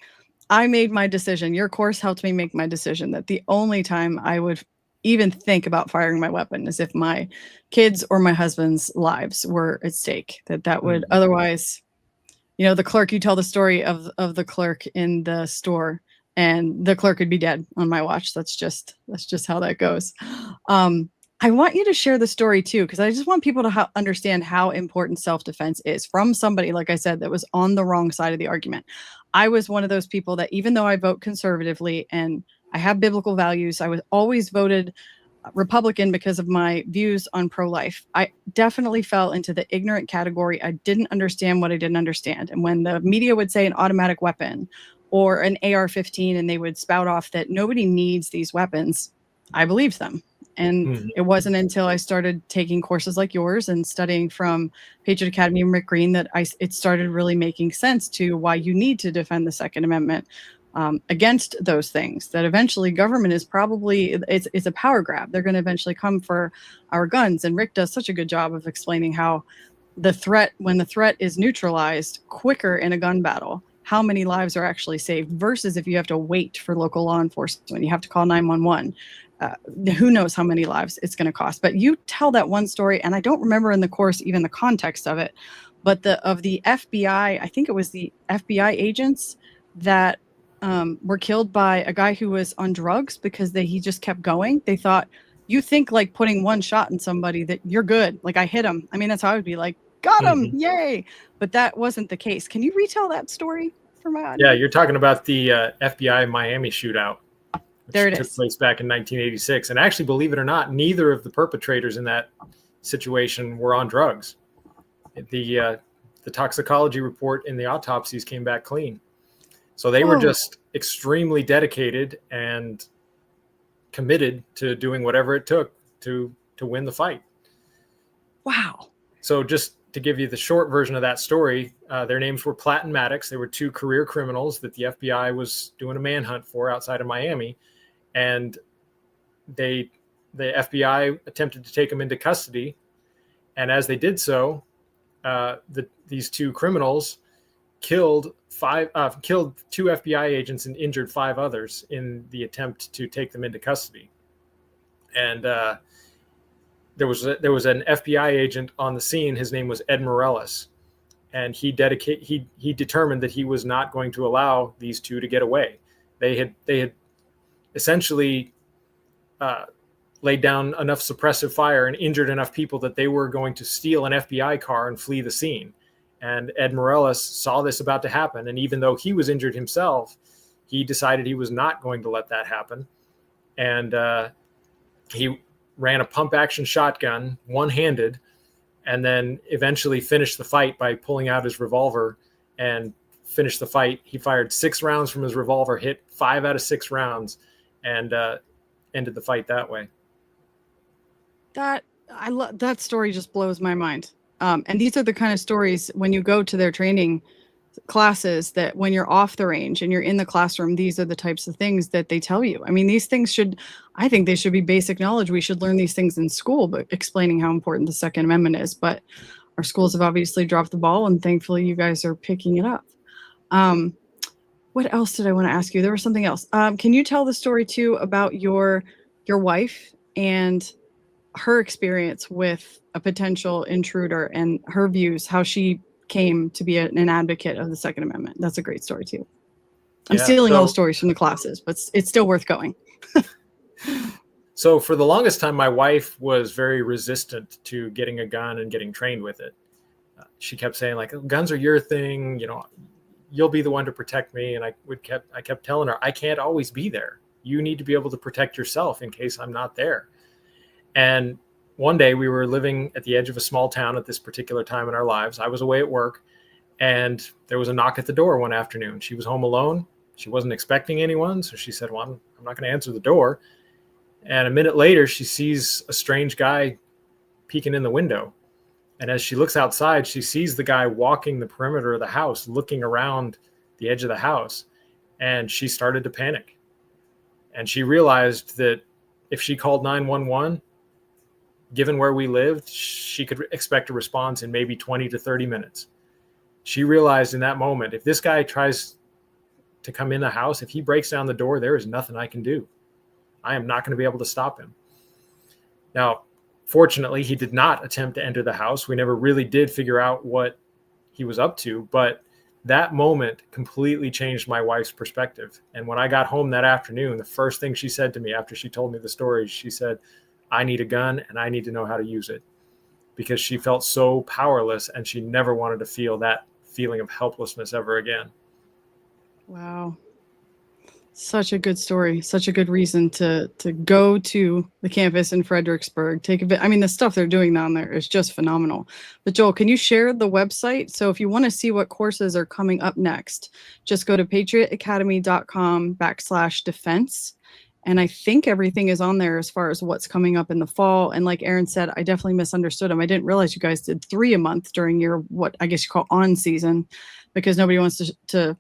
I made my decision. Your course helped me make my decision that the only time I would even think about firing my weapon is if my kids or my husband's lives were at stake. That would otherwise, the clerk, you tell the story of the clerk in the store, and the clerk would be dead on my watch. That's just how that goes. I want you to share the story too, because I just want people to understand how important self-defense is from somebody, like I said, that was on the wrong side of the argument. I was one of those people that, even though I vote conservatively and I have biblical values, I was always voted Republican because of my views on pro-life. I definitely fell into the ignorant category. I didn't understand what I didn't understand. And when the media would say an automatic weapon or an AR-15, and they would spout off that nobody needs these weapons, I believed them. And it wasn't until I started taking courses like yours and studying from Patriot Academy and Rick Green that it started really making sense to why you need to defend the Second Amendment against those things. That eventually government is probably, it's a power grab. They're going to eventually come for our guns. And Rick does such a good job of explaining how when the threat is neutralized quicker in a gun battle, how many lives are actually saved versus if you have to wait for local law enforcement, you have to call 911. Who knows how many lives it's going to cost. But you tell that one story, and I don't remember in the course even the context of it, but of the FBI, I think it was the FBI agents that were killed by a guy who was on drugs because he just kept going. They thought, you think like putting one shot in somebody that you're good. Like, I hit him. I mean, that's how I would be like, got him, yay. But that wasn't the case. Can you retell that story for my audience? Yeah, you're talking about the FBI Miami shootout. There it took is. place back in 1986. And actually, believe it or not, neither of the perpetrators in that situation were on drugs. The toxicology report and the autopsies came back clean. So they were just extremely dedicated and committed to doing whatever it took to win the fight. Wow. So just to give you the short version of that story, their names were Platt and Maddox. They were two career criminals that the FBI was doing a manhunt for outside of Miami. And the FBI attempted to take them into custody. And as they did so, these two criminals killed two FBI agents and injured 5 others in the attempt to take them into custody. And there was an FBI agent on the scene. His name was Ed Morales, and he determined that he was not going to allow these 2 to get away. They had essentially laid down enough suppressive fire and injured enough people that they were going to steal an FBI car and flee the scene. And Ed Morales saw this about to happen. And even though he was injured himself, he decided he was not going to let that happen. And he ran a pump action shotgun one-handed, and then eventually finished the fight by pulling out his revolver and finished the fight. He fired 6 rounds from his revolver, hit 5 out of 6 rounds, and ended the fight that way. That story just blows my mind. And these are the kind of stories when you go to their training classes, that when you're off the range and you're in the classroom, these are the types of things that they tell you. I mean, these things I think they should be basic knowledge. We should learn these things in school, but explaining how important the Second Amendment is. But our schools have obviously dropped the ball, and thankfully you guys are picking it up. What else did I want to ask you? There was something else. Can you tell the story too about your wife and her experience with a potential intruder and her views, how she came to be an advocate of the Second Amendment? That's a great story too. I'm stealing all the stories from the classes, but it's still worth going. So for the longest time, my wife was very resistant to getting a gun and getting trained with it. She kept saying, like, guns are your thing, you'll be the one to protect me. And I kept telling her, I can't always be there. You need to be able to protect yourself in case I'm not there. And one day we were living at the edge of a small town at this particular time in our lives. I was away at work, and there was a knock at the door one afternoon. She was home alone. She wasn't expecting anyone. So she said, well, I'm not going to answer the door. And a minute later, she sees a strange guy peeking in the window. And as she looks outside, she sees the guy walking the perimeter of the house, looking around the edge of the house. And she started to panic. And she realized that if she called 911, given where we lived, she could expect a response in maybe 20 to 30 minutes. She realized in that moment, if this guy tries to come in the house, if he breaks down the door, there is nothing I can do. I am not going to be able to stop him. Now, fortunately, he did not attempt to enter the house. We never really did figure out what he was up to, but that moment completely changed my wife's perspective. And when I got home that afternoon, the first thing she said to me after she told me the story, she said, I need a gun and I need to know how to use it, because she felt so powerless and she never wanted to feel that feeling of helplessness ever again. Wow. Such a good story. Such a good reason to go to the campus in Fredericksburg. Take a bit. I mean, the stuff they're doing down there is just phenomenal. But Joel, can you share the website? So if you want to see what courses are coming up next, just go to patriotacademy.com/defense. And I think everything is on there as far as what's coming up in the fall. And like Aaron said, I definitely misunderstood him. I didn't realize you guys did 3 a month during your, what I guess you call on season, because nobody wants to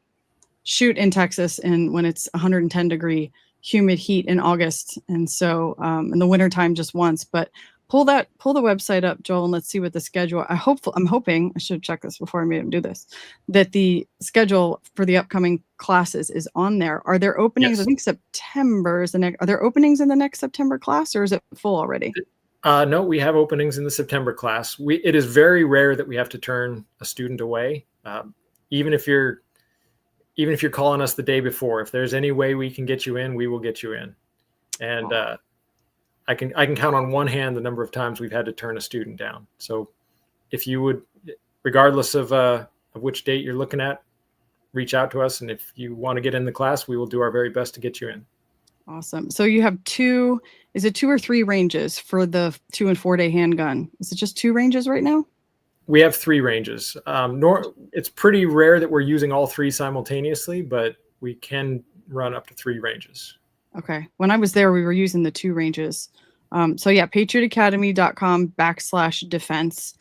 shoot in Texas and when it's 110-degree humid heat in August. And so in the wintertime just once, but pull the website up, Joel, and let's see what the schedule. I'm hoping, I should have checked this before I made him do this, that the schedule for the upcoming classes is on there. Are there openings? Yes. I think September is the next. Are there openings in the next September class, or is it full already? No, we have openings in the September class. It is very rare that we have to turn a student away. Even if you're calling us the day before, if there's any way we can get you in, we will get you in. And I can count on one hand the number of times we've had to turn a student down. So if you would, regardless of which date you're looking at, reach out to us. And if you want to get in the class, we will do our very best to get you in. Awesome. So you have 2 or 3 ranges for the 2 and 4 day handgun? Is it just 2 ranges right now? We have 3 ranges. It's pretty rare that we're using all 3 simultaneously, but we can run up to 3 ranges. Okay. When I was there, we were using the 2 ranges. So yeah, patriotacademy.com/defense.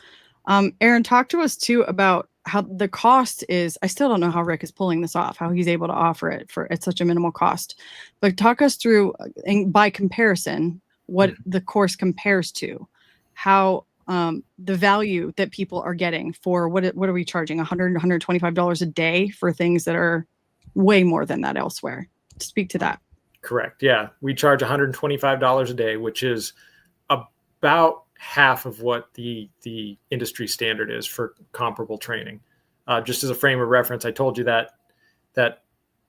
Aaron, talk to us too about how the cost is. I still don't know how Rick is pulling this off, how he's able to offer it at such a minimal cost, but talk us through, and by comparison, what the course compares to. How the value that people are getting for what are we charging? $125 a day for things that are way more than that elsewhere. Speak to that. Correct. Yeah. We charge $125 a day, which is about half of what the industry standard is for comparable training. Just as a frame of reference, I told you that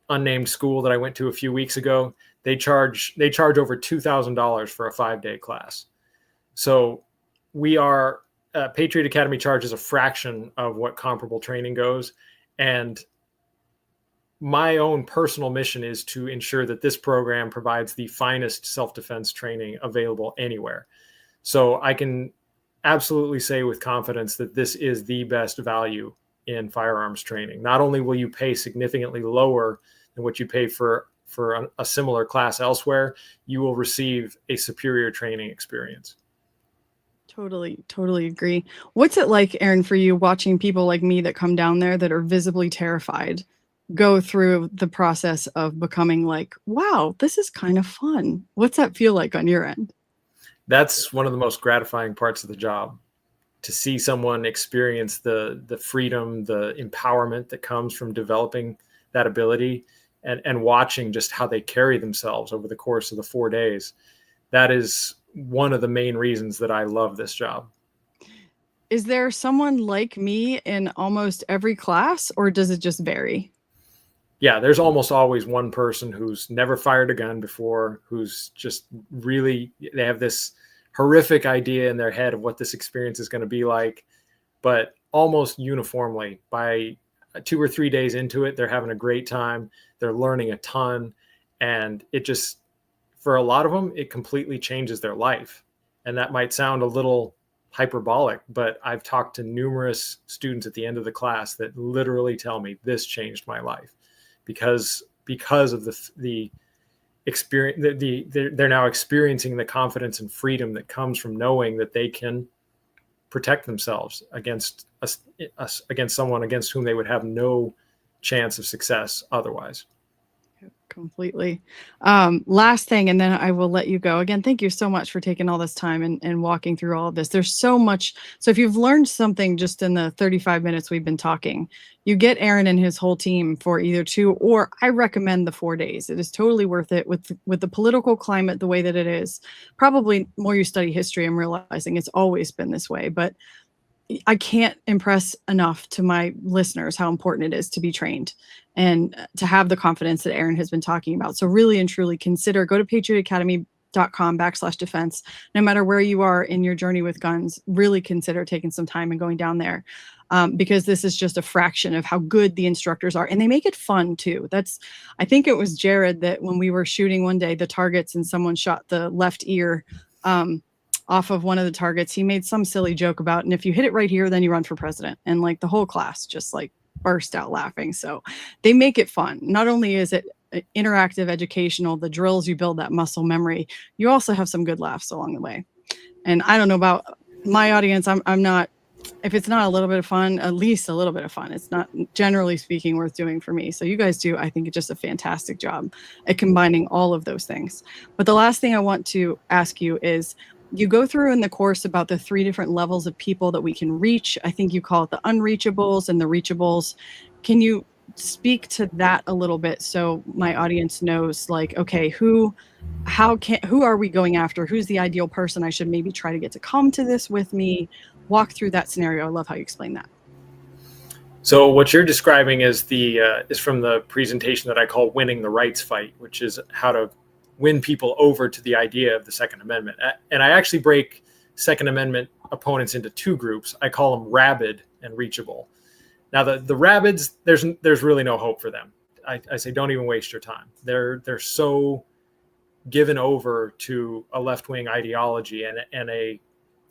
unnamed school that I went to a few weeks ago, they charge over $2,000 for a 5-day class. So Patriot Academy charges a fraction of what comparable training goes. And my own personal mission is to ensure that this program provides the finest self-defense training available anywhere. So I can absolutely say with confidence that this is the best value in firearms training. Not only will you pay significantly lower than what you pay for a similar class elsewhere, you will receive a superior training experience. Totally agree. What's it like, Aaron, for you watching people like me that come down there that are visibly terrified go through the process of becoming like, wow, this is kind of fun? What's that feel like on your end? That's one of the most gratifying parts of the job, to see someone experience the freedom, the empowerment that comes from developing that ability and watching just how they carry themselves over the course of the 4 days. That is one of the main reasons that I love this job. Is there someone like me in almost every class, or does it just vary? Yeah, there's almost always one person who's never fired a gun before, who's just really, they have this horrific idea in their head of what this experience is going to be like. But almost uniformly, by 2 or 3 days into it, they're having a great time. They're learning a ton. And it just, for a lot of them, it completely changes their life. And that might sound a little hyperbolic, but I've talked to numerous students at the end of the class that literally tell me this changed my life because of the experience. They're now experiencing the confidence and freedom that comes from knowing that they can protect themselves against someone against whom they would have no chance of success otherwise. Completely. Last thing, and then I will let you go. Again, thank you so much for taking all this time and walking through all of this. There's so much. So if you've learned something just in the 35 minutes we've been talking, you get Aaron and his whole team for either 2, or I recommend the 4 days. It is totally worth it with the political climate the way that it is. Probably more you study history, I'm realizing it's always been this way, but I can't impress enough to my listeners how important it is to be trained and to have the confidence that Aaron has been talking about. So really and truly consider, go to patriotacademy.com/defense. No matter where you are in your journey with guns, really consider taking some time and going down there, because this is just a fraction of how good the instructors are. And they make it fun too. I think it was Jared that when we were shooting one day, the targets, and someone shot the left ear, off of one of the targets, he made some silly joke about, and if you hit it right here, then you run for president. And like the whole class just like burst out laughing. So they make it fun. Not only is it interactive, educational, the drills, you build that muscle memory, you also have some good laughs along the way. And I don't know about my audience. I'm not, if it's not a little bit of fun, at least a little bit of fun, it's not, generally speaking, worth doing for me. So you guys do, I think, just a fantastic job at combining all of those things. But the last thing I want to ask you is, you go through in the course about the 3 different levels of people that we can reach. I think you call it the unreachables and the reachables. Can you speak to that a little bit so my audience knows, like, okay, who are we going after? Who's the ideal person I should maybe try to get to come to this with me? Walk through that scenario. I love how you explain that. So what you're describing is is from the presentation that I call Winning the Rights Fight, which is how to win people over to the idea of the Second Amendment. And I actually break Second Amendment opponents into 2 groups. I call them rabid and reachable. Now the rabids, there's really no hope for them. I say, don't even waste your time. They're so given over to a left-wing ideology and a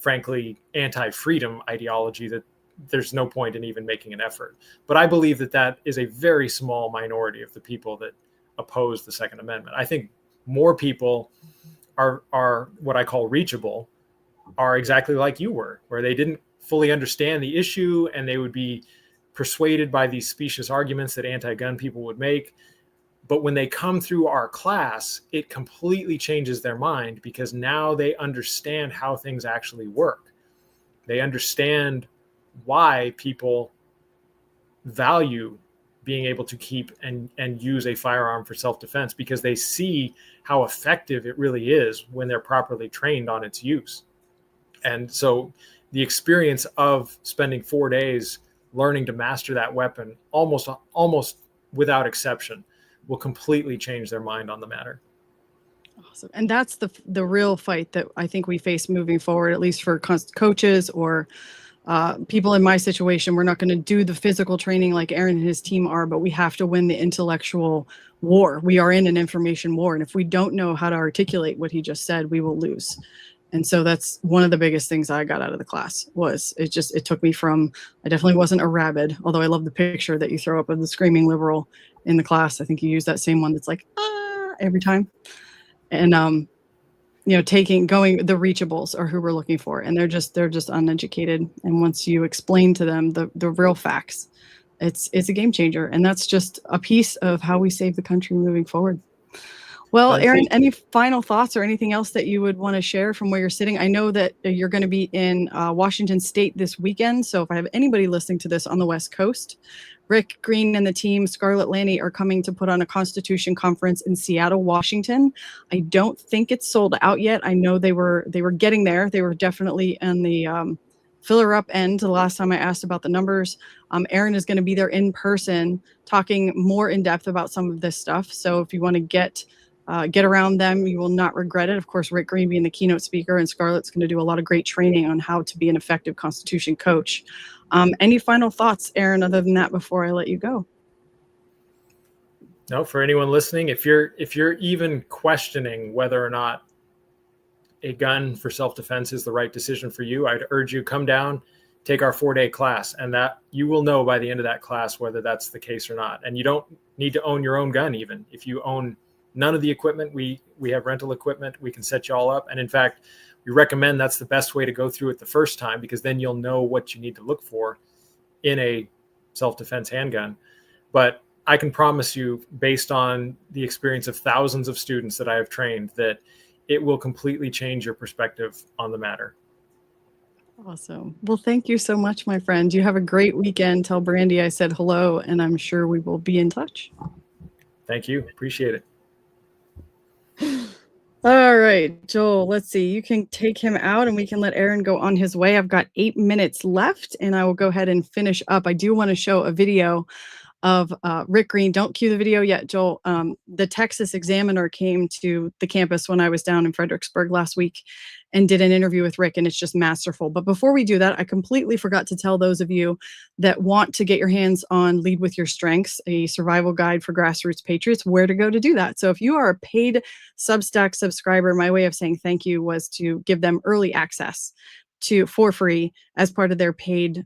frankly anti-freedom ideology that there's no point in even making an effort. But I believe that is a very small minority of the people that oppose the Second Amendment. I think more people are what I call reachable, are exactly like you were, where they didn't fully understand the issue and they would be persuaded by these specious arguments that anti-gun people would make. But when they come through our class, it completely changes their mind because now they understand how things actually work. They understand why people value being able to keep and use a firearm for self-defense, because they see how effective it really is when they're properly trained on its use. And so the experience of spending 4 days learning to master that weapon, almost without exception, will completely change their mind on the matter. Awesome. And that's the real fight that I think we face moving forward, at least for coaches or people in my situation. We're not going to do the physical training like Aaron and his team are, but we have to win the intellectual war. We are in an information war. And if we don't know how to articulate what he just said, we will lose. And so that's one of the biggest things I got out of the class. Was it took me from, I definitely wasn't a rabid, although I love the picture that you throw up of the screaming liberal in the class. I think you use that same one that's like, every time. And, going, the reachables are who we're looking for. And they're just uneducated. And once you explain to them the real facts, it's a game changer. And that's just a piece of how we save the country moving forward. Well, Aaron, any final thoughts or anything else that you would want to share from where you're sitting? I know that you're going to be in Washington State this weekend. So if I have anybody listening to this on the West Coast, Rick Green and the team, Scarlett Lanny, are coming to put on a Constitution conference in Seattle, Washington. I don't think it's sold out yet. I know they were getting there. They were definitely on the filler up end the last time I asked about the numbers. Aaron is going to be there in person talking more in depth about some of this stuff. So if you want to get around them, you will not regret it. Of course, Rick Green being the keynote speaker, and Scarlett's going to do a lot of great training on how to be an effective Constitution coach. Any final thoughts, Aaron, other than that before I let you go? No, for anyone listening, if you're even questioning whether or not a gun for self-defense is the right decision for you, I'd urge you, come down, take our 4-day class, and that you will know by the end of that class whether that's the case or not. And you don't need to own your own gun. Even if you own none of the equipment, we have rental equipment. We can set you all up. And in fact, we recommend that's the best way to go through it the first time, because then you'll know what you need to look for in a self-defense handgun. But I can promise you, based on the experience of thousands of students that I have trained, that it will completely change your perspective on the matter. Awesome. Well, thank you so much, my friend. You have a great weekend. Tell Brandy I said hello, and I'm sure we will be in touch. Thank you. Appreciate it. All right, Joel, let's see. You can take him out and we can let Aaron go on his way. I've got 8 minutes left and I will go ahead and finish up. I do want to show a video of Rick Green. Don't cue the video yet, Joel. The Texas Examiner came to the campus when I was down in Fredericksburg last week and did an interview with Rick, and it's just masterful. But before we do that, I completely forgot to tell those of you that want to get your hands on Lead With Your Strengths, a survival guide for grassroots patriots, where to go to do that. So if you are a paid Substack subscriber, my way of saying thank you was to give them early access for free as part of their paid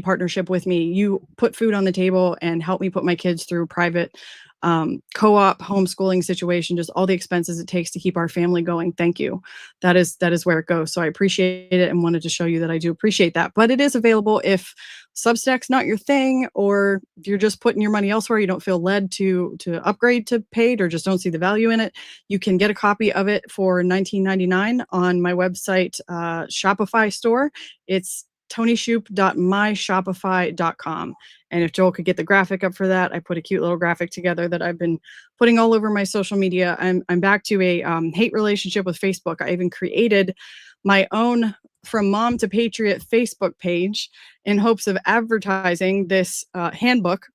partnership with me. You put food on the table and help me put my kids through private co-op homeschooling situation, just all the expenses it takes to keep our family going. Thank you. That is where it goes. So I appreciate it and wanted to show you that I do appreciate that. But it is available if Substack's not your thing, or if you're just putting your money elsewhere, you don't feel led to upgrade to paid, or just don't see the value in it. You can get a copy of it for $19.99 on my website Shopify store. It's tonyshoop.myshopify.com. And if Joel could get the graphic up for that, I put a cute little graphic together that I've been putting all over my social media. I'm back to a hate relationship with Facebook. I even created my own From Mom to Patriot Facebook page in hopes of advertising this handbook.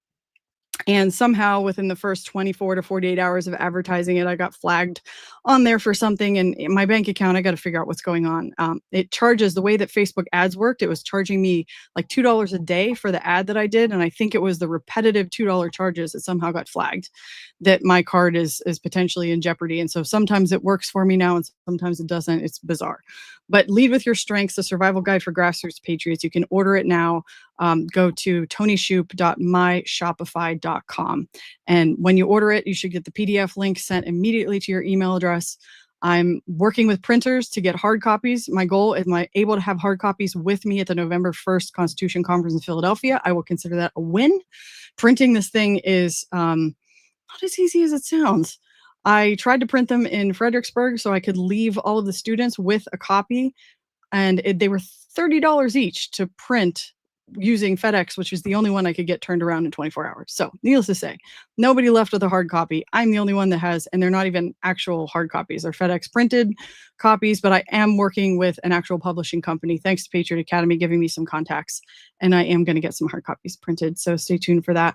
And somehow within the first 24 to 48 hours of advertising it, I got flagged on there for something. And in my bank account, I got to figure out what's going on. It charges, the way that Facebook ads worked, it was charging me like $2 a day for the ad that I did. And I think it was the repetitive $2 charges that somehow got flagged, that my card is potentially in jeopardy. And so sometimes it works for me now and sometimes it doesn't. It's bizarre. But Lead With Your Strengths, the survival guide for grassroots patriots. You can order it now. Go to tonyshoop.myshopify.com. And when you order it, you should get the PDF link sent immediately to your email address. I'm working with printers to get hard copies. My goal is, am I able to have hard copies with me at the November 1st Constitution Conference in Philadelphia? I will consider that a win. Printing this thing is not as easy as it sounds. I tried to print them in Fredericksburg so I could leave all of the students with a copy. and they were $30 each to print using FedEx, which is the only one I could get turned around in 24 hours. So needless to say, nobody left with a hard copy. I'm the only one that has, and they're not even actual hard copies. They're FedEx printed copies, but I am working with an actual publishing company, thanks to Patriot Academy giving me some contacts, and I am going to get some hard copies printed. So stay tuned for that.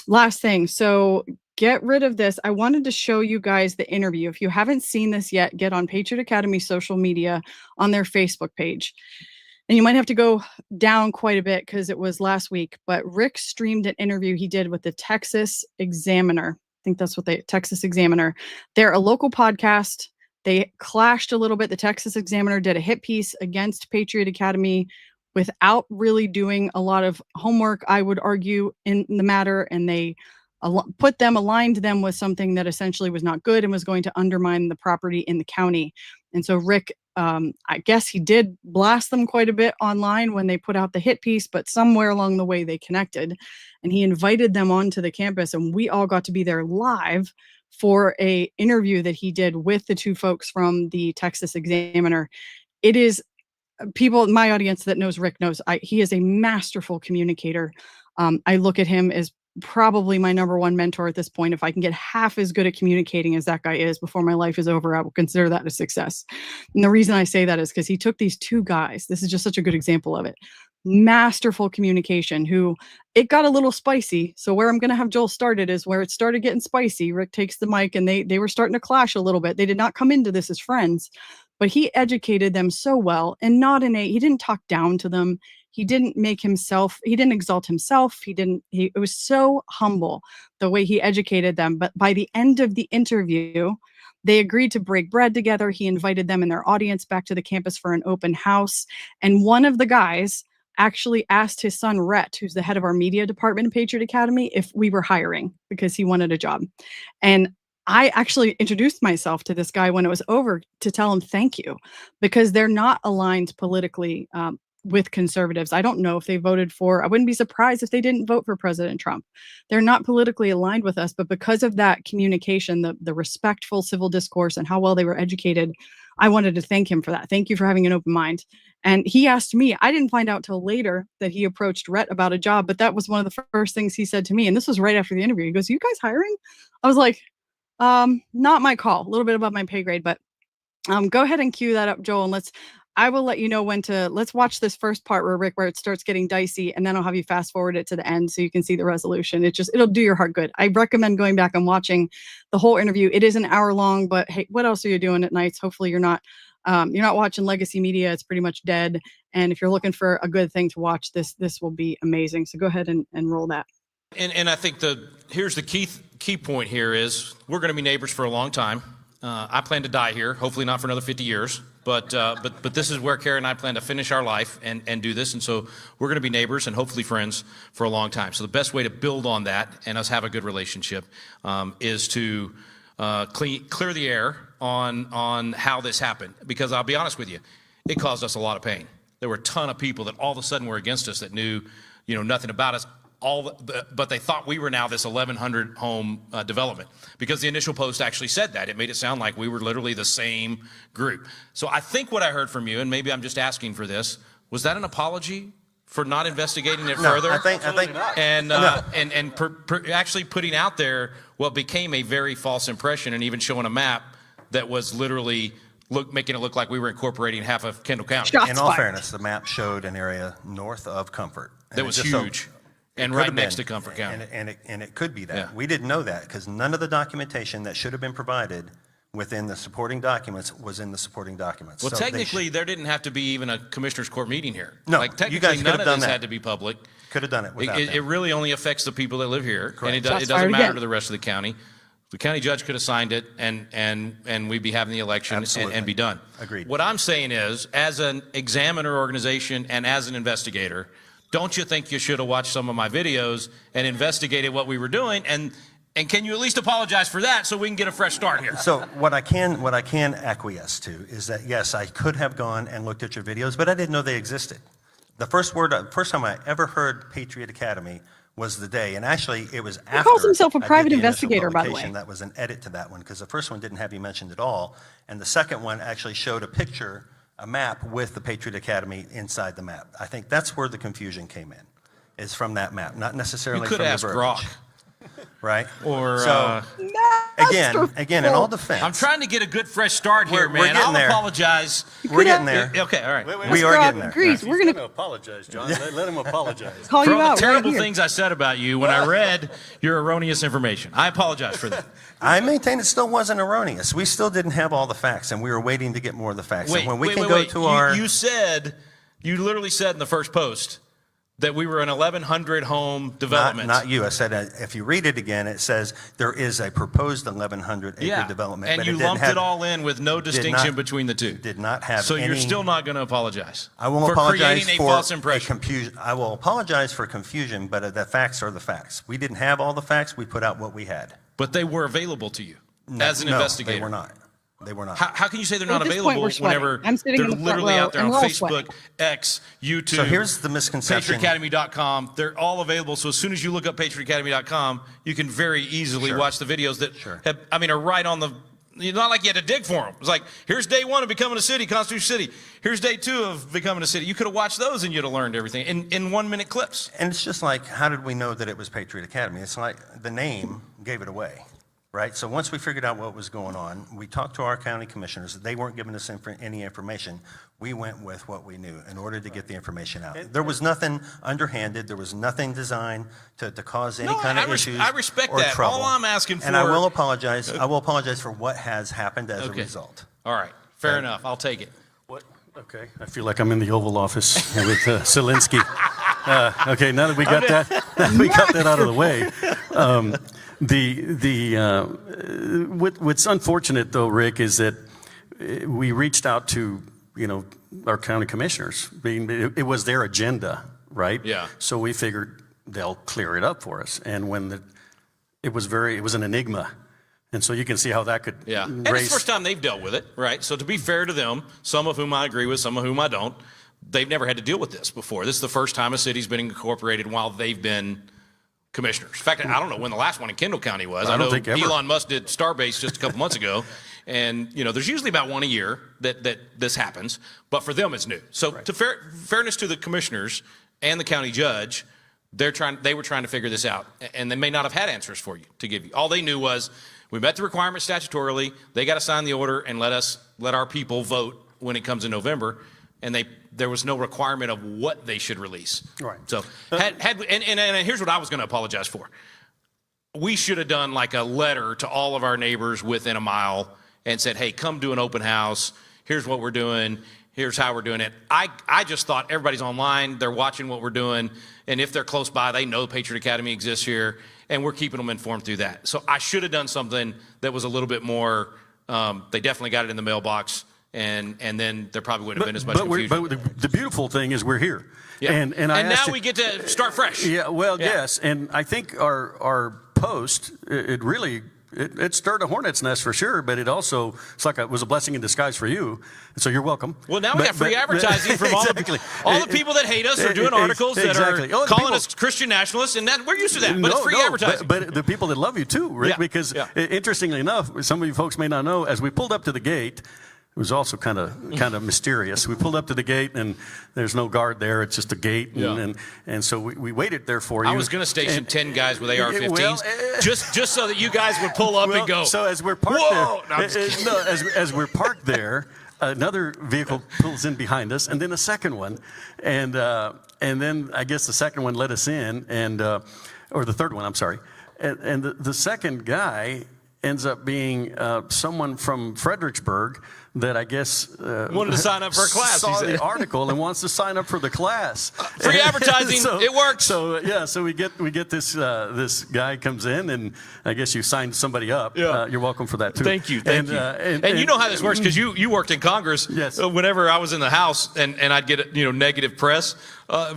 Last thing. So get rid of this. I wanted to show you guys the interview. If you haven't seen this yet, get on Patriot Academy social media on their Facebook page. And you might have to go down quite a bit because it was last week, but Rick streamed an interview he did with the Texas Examiner. I think that's what Texas Examiner. They're a local podcast. They clashed a little bit. The Texas Examiner did a hit piece against Patriot Academy without really doing a lot of homework, I would argue, in the matter. And they aligned them with something that essentially was not good and was going to undermine the property in the county. And so Rick, I guess he did blast them quite a bit online when they put out the hit piece, but somewhere along the way they connected, and he invited them onto the campus, and we all got to be there live for a interview that he did with the two folks from the Texas Examiner. It is people in my audience that knows Rick knows he is a masterful communicator. I look at him as probably my number one mentor at this point. If I can get half as good at communicating as that guy is before my life is over, I will consider that a success. And the reason I say that is because he took these two guys. This is just such a good example of it. Masterful communication, who it got a little spicy. So where I'm going to have Joel started is where it started getting spicy. Rick takes the mic and they were starting to clash a little bit. They did not come into this as friends, but he educated them so well, and not he didn't talk down to them. He didn't he didn't exalt himself. It was so humble the way he educated them. But by the end of the interview, they agreed to break bread together. He invited them and their audience back to the campus for an open house. And one of the guys actually asked his son, Rhett, who's the head of our media department in Patriot Academy, if we were hiring because he wanted a job. And I actually introduced myself to this guy when it was over to tell him thank you, because they're not aligned politically with conservatives. I don't know if they voted I wouldn't be surprised if they didn't vote for President Trump. They're not politically aligned with us, but because of that communication, the respectful civil discourse and how well they were educated, I wanted to thank him for that. Thank you for having an open mind. And he asked me, I didn't find out till later that he approached Rhett about a job, but that was one of the first things he said to me. And this was right after the interview. He goes, "You guys hiring?" I was like, not my call, a little bit above my pay grade, but go ahead and cue that up, Joel, and I will let you know let's watch this first part where it starts getting dicey, and then I'll have you fast forward it to the end so you can see the resolution. It'll do your heart good. I recommend going back and watching the whole interview. It is an hour long, but hey, what else are you doing at nights? Hopefully you're not watching legacy media. It's pretty much dead. And if you're looking for a good thing to watch, this will be amazing. So go ahead and roll that. And I think here's the key point here is we're going to be neighbors for a long time. I plan to die here, hopefully not for another 50 years, but this is where Kara and I plan to finish our life and do this. And so we're going to be neighbors and hopefully friends for a long time. So the best way to build on that and us have a good relationship is to clear the air on how this happened. Because I'll be honest with you, it caused us a lot of pain. There were a ton of people that all of a sudden were against us that knew, nothing about us. But they thought we were now this 1,100 home development, because the initial post actually said that. It made it sound like we were literally the same group. So I think what I heard from you, and maybe I'm just asking for this, was that an apology for not investigating it further? I think and actually putting out there what became a very false impression, and even showing a map that was literally making it look like we were incorporating half of Kendall County. In all fairness, the map showed an area north of Comfort. That was huge. And right next to Comfort County. And it could be that. Yeah. We didn't know that because none of the documentation that should have been provided within the supporting documents was in the supporting documents. Well, technically, there didn't have to be even a commissioner's court meeting here. No, technically, you guys none of this that. had to be public. Could have done it without it really only affects the people that live here. Correct. And it doesn't matter to the rest of the county. The county judge could have signed it, and we'd be having the election and be done. Agreed. What I'm saying is, as an examiner organization and as an investigator, don't you think you should have watched some of my videos and investigated what we were doing? And can you at least apologize for that so we can get a fresh start here? So what I can acquiesce to is that, yes, I could have gone and looked at your videos, but I didn't know they existed. The first time I ever heard Patriot Academy was the day, and actually it was after. He calls himself a I did private the initial investigator, by the way. publication. That was an edit to that one, because the first one didn't have you mentioned at all, and the second one actually showed a picture a map with the Patriot Academy inside the map. I think that's where the confusion came in, is from that map, not necessarily You could from ask the verbiage. Grok. Right? Or so, again, in all defense. I'm trying to get a good fresh start here, We're man. getting I'll there. apologize. We're getting there. Okay, all right. We are getting there. Agrees. We're going to apologize, John. Let him apologize. call For you all out the terrible right here. things I said about you when I read your erroneous information. I apologize for that. I maintain it still wasn't erroneous. We still didn't have all the facts, and we were waiting to get more of the facts. Wait, and when we wait, can wait, go wait. to our... You literally said in the first post that we were an 1,100 home development. Not you. I said, if you read it again, it says there is a proposed 1,100 acre development. And but you it didn't lumped have, it all in with no distinction not- between the two. Did not have So any... you're still not going to apologize. I will for apologize creating for a false impression. confusion. I will apologize for confusion, but the facts are the facts. We didn't have all the facts. We put out what we had. But they were available to you as an No, investigator. they were not. They were not. How can you say they're Well, not at this point, available we're sweating. whenever I'm sitting they're in the front literally row, out there and on we're all Facebook, sweating. X, YouTube, So here's the misconception. PatriotAcademy.com. They're all available. So as soon as you look up PatriotAcademy.com, you can very easily Sure. watch the videos that Sure. are right on the. It's not like you had to dig for them. It's like, here's day 1 of becoming a city, Constitution City. Here's day 2 of becoming a city. You could have watched those and you'd have learned everything in 1 minute clips. And it's just like, how did we know that it was Patriot Academy? It's like the name gave it away, right? So once we figured out what was going on, we talked to our county commissioners. They weren't giving us any information. We went with what we knew in order to get the information out. There was nothing underhanded. There was nothing designed to cause any kind of issues I respect or that. trouble. All I'm asking for. And I will apologize. I will apologize for what has happened as a Okay. result. All right. Fair enough. I'll take it. What? Okay. I feel like I'm in the Oval Office with Zelensky. Okay, now that we got that out of the way, what's unfortunate though, Rick, is that we reached out to our county commissioners. It was their agenda, right? Yeah. So we figured they'll clear it up for us, and when it was an enigma. And so you can see how that could Yeah. And it's the first time they've dealt with it, right? So to be fair to them, some of whom I agree with, some of whom I don't, they've never had to deal with this before. This is the first time a city's been incorporated while they've been commissioners. In fact, I don't know when the last one in Kendall County was. I don't know think ever. Elon Musk did Starbase just a couple months ago. And, there's usually about one a year that this happens. But for them, it's new. So to fairness to the commissioners and the county judge, they were trying to figure this out. And they may not have had answers for you to give you. All they knew was, we met the requirement statutorily. They got to sign the order and let our people vote when it comes in November. And there was no requirement of what they should release. Right. So and here's what I was going to apologize for. We should have done like a letter to all of our neighbors within a mile and said, hey, come do an open house. Here's what we're doing. Here's how we're doing it. I just thought everybody's online. They're watching what we're doing. And if they're close by, they know Patriot Academy exists here. And we're keeping them informed through that. So I should have done something that was a little bit more, they definitely got it in the mailbox. And then there probably wouldn't have been as much confusion. But the beautiful thing is we're here. Yeah. And now we get to start fresh. Yeah, well, yes. And I think our post, it really... It stirred a hornet's nest for sure, but it was a blessing in disguise for you. So you're welcome. Well, now we got free advertising from exactly. all the people that hate us are doing articles that are calling us Christian nationalists, and we're used to that. But it's free advertising. But the people that love you too, Rick, because interestingly enough, some of you folks may not know, as we pulled up to the gate, it was also kind of mysterious. We pulled up to the gate, and there's no guard there. It's just a gate, and so we waited there for you. I was going to station 10 guys with AR-15s, just so that you guys would pull up and go. So as we're parked Whoa! as we're parked there, another vehicle pulls in behind us, and then a second one, and then I guess the second one let us in, or the third one, I'm sorry, and the second guy ends up being someone from Fredericksburg that I guess wanted to sign up for a class. Saw the article and wants to sign up for the class. Free advertising, it works. So we get this guy comes in, and I guess you signed somebody up. Yeah. You're welcome for that too. Thank you. And you know how this works because you worked in Congress. Yes. Whenever I was in the House and I'd get negative press.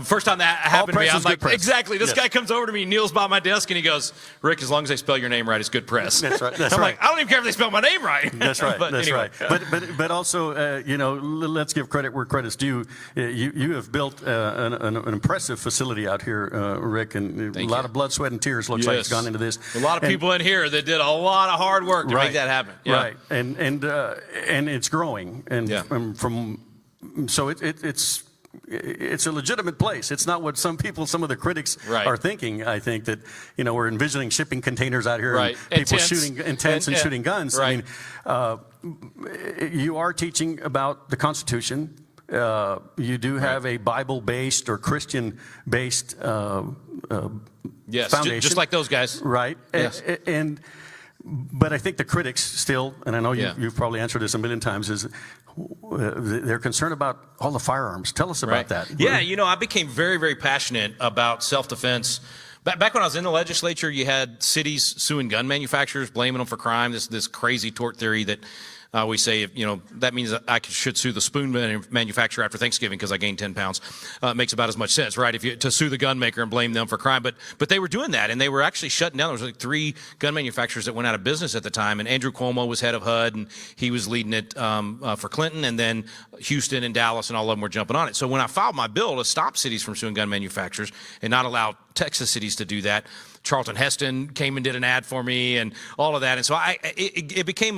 First time that happened to me, I'm like, exactly. This guy comes over to me, kneels by my desk, and he goes, "Rick, as long as they spell your name right, it's good press." That's right. I'm like, I don't even care if they spell my name right. That's right. But That's anyway. right. But also, let's give credit where credit's due. You have built an impressive facility out here, Rick, and a lot of blood, sweat, and tears looks like it's gone into this. A lot of people in here that did a lot of hard work to make that happen. Yeah. Right, and it's growing, and from So it's a legitimate place. It's not what some of the critics Right. are thinking. I think that, we're envisioning shipping containers out here Right. and And people tents. shooting in tents and shooting guns. Right. I mean, you are teaching about the Constitution. You do have a Bible-based or Christian-based Yes, foundation. just like those guys. Right. Yes. But I think the critics still, and I know Yeah. you've probably answered this a million times, is they're concerned about all the firearms. Tell us about that. Yeah, I became very, very passionate about self-defense. Back when I was in the legislature, you had cities suing gun manufacturers, blaming them for crime. This crazy tort theory that we say, that means that I should sue the spoon manufacturer after Thanksgiving because I gained 10 pounds. Makes about as much sense, right? To sue the gun maker and blame them for crime. But they were doing that, and they were actually shutting down. There was like 3 gun manufacturers that went out of business at the time, and Andrew Cuomo was head of HUD, and he was leading it for Clinton, and then Houston and Dallas and all of them were jumping on it. So when I filed my bill to stop cities from suing gun manufacturers and not allow Texas cities to do that, Charlton Heston came and did an ad for me and all of that. And so it became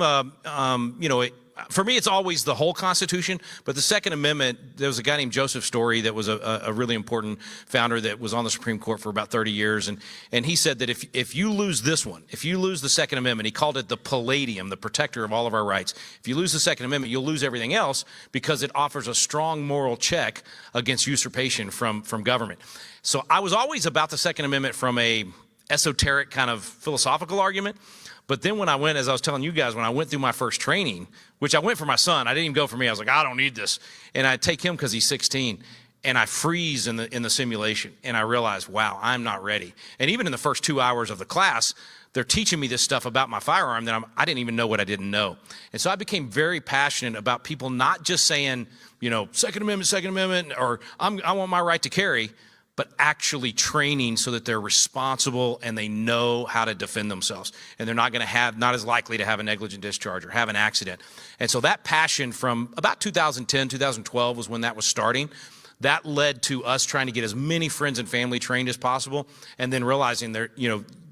for me, it's always the whole Constitution. But the Second Amendment, there was a guy named Joseph Story that was a really important founder that was on the Supreme Court for about 30 years. And he said that if you lose this one, if you lose the Second Amendment, he called it the palladium, the protector of all of our rights. If you lose the Second Amendment, you'll lose everything else because it offers a strong moral check against usurpation from government. So I was always about the Second Amendment from a esoteric kind of philosophical argument. But then when I went, as I was telling you guys, when I went through my first training, which I went for my son, I didn't even go for me. I was like, I don't need this. And I take him because he's 16, and I freeze in the simulation. And I realize, wow, I'm not ready. And even in the first 2 hours of the class, they're teaching me this stuff about my firearm that I didn't even know what I didn't know. And so I became very passionate about people not just saying, Second Amendment, or I want my right to carry, but actually training so that they're responsible and they know how to defend themselves. And they're not as likely to have a negligent discharge or have an accident. And so that passion from about 2010, 2012 was when that was starting. That led to us trying to get as many friends and family trained as possible, and then realizing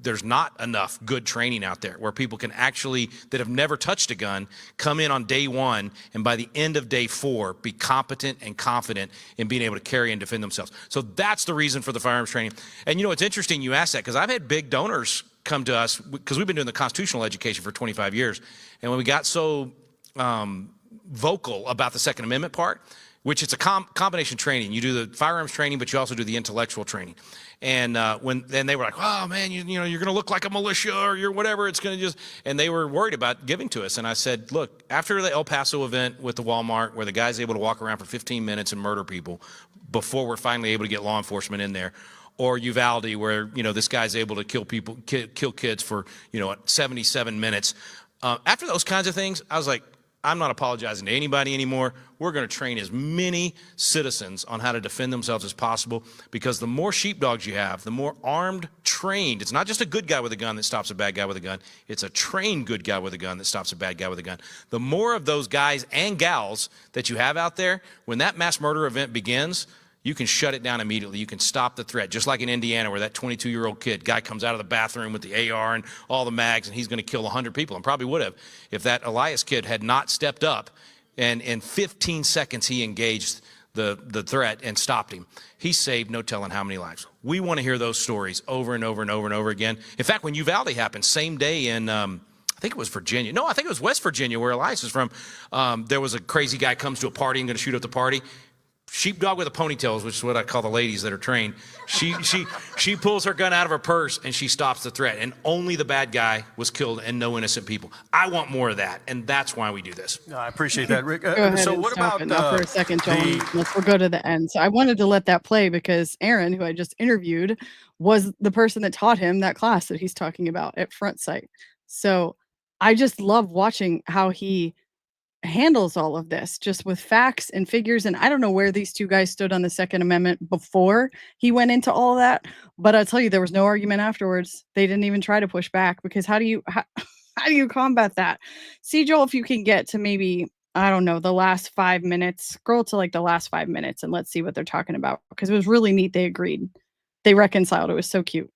there's not enough good training out there where people can actually, that have never touched a gun, come in on day 1 and by the end of day 4 be competent and confident in being able to carry and defend themselves. So that's the reason for the firearms training. And it's interesting you asked that, because I've had big donors come to us because we've been doing the constitutional education for 25 years. And when we got so vocal about the Second Amendment part, which it's a combination training. You do the firearms training, but you also do the intellectual training. And then they were like, oh man, you're going to look like a militia or you're whatever. It's going to and they were worried about giving to us. And I said, look, after the El Paso event with the Walmart, where the guy's able to walk around for 15 minutes and murder people before we're finally able to get law enforcement in there, or Uvalde, where, this guy's able to kill kids for, 77 minutes. After those kinds of things, I was like, I'm not apologizing to anybody anymore. We're going to train as many citizens on how to defend themselves as possible, because the more sheepdogs you have, the more armed, trained. It's not just a good guy with a gun that stops a bad guy with a gun. It's a trained good guy with a gun that stops a bad guy with a gun. The more of those guys and gals that you have out there, when that mass murder event begins, you can shut it down immediately. You can stop the threat. Just like in Indiana, where that 22-year-old guy comes out of the bathroom with the AR and all the mags, and he's going to kill 100 people, and probably would have if that Elias kid had not stepped up, and in 15 seconds he engaged the threat and stopped him. He saved no telling how many lives. We want to hear those stories over and over and over and over again. In fact, when Uvalde happened, same day in I think it was Virginia. No, I think it was West Virginia, where Elias is from. There was a crazy guy comes to a party and going to shoot up the party. Sheepdog with a ponytail, which is what I call the ladies that are trained. She pulls her gun out of her purse and she stops the threat. And only the bad guy was killed and no innocent people. I want more of that, and that's why we do this. No, I appreciate that, Rick. Go ahead so and what stop about it now for a second, Tony. We'll go to the end. So I wanted to let that play because Aaron, who I just interviewed, was the person that taught him that class that he's talking about at Front Sight. So I just love watching how he handles all of this just with facts and figures. And I don't know where these two guys stood on the Second Amendment before he went into all that, but I'll tell you, there was no argument afterwards. They didn't even try to push back, because how do you combat that? See, Joel, if you can get to maybe, I don't know, the last 5 minutes, scroll to like the last 5 minutes and let's see what they're talking about, because it was really neat. They agreed. They reconciled. It was so cute.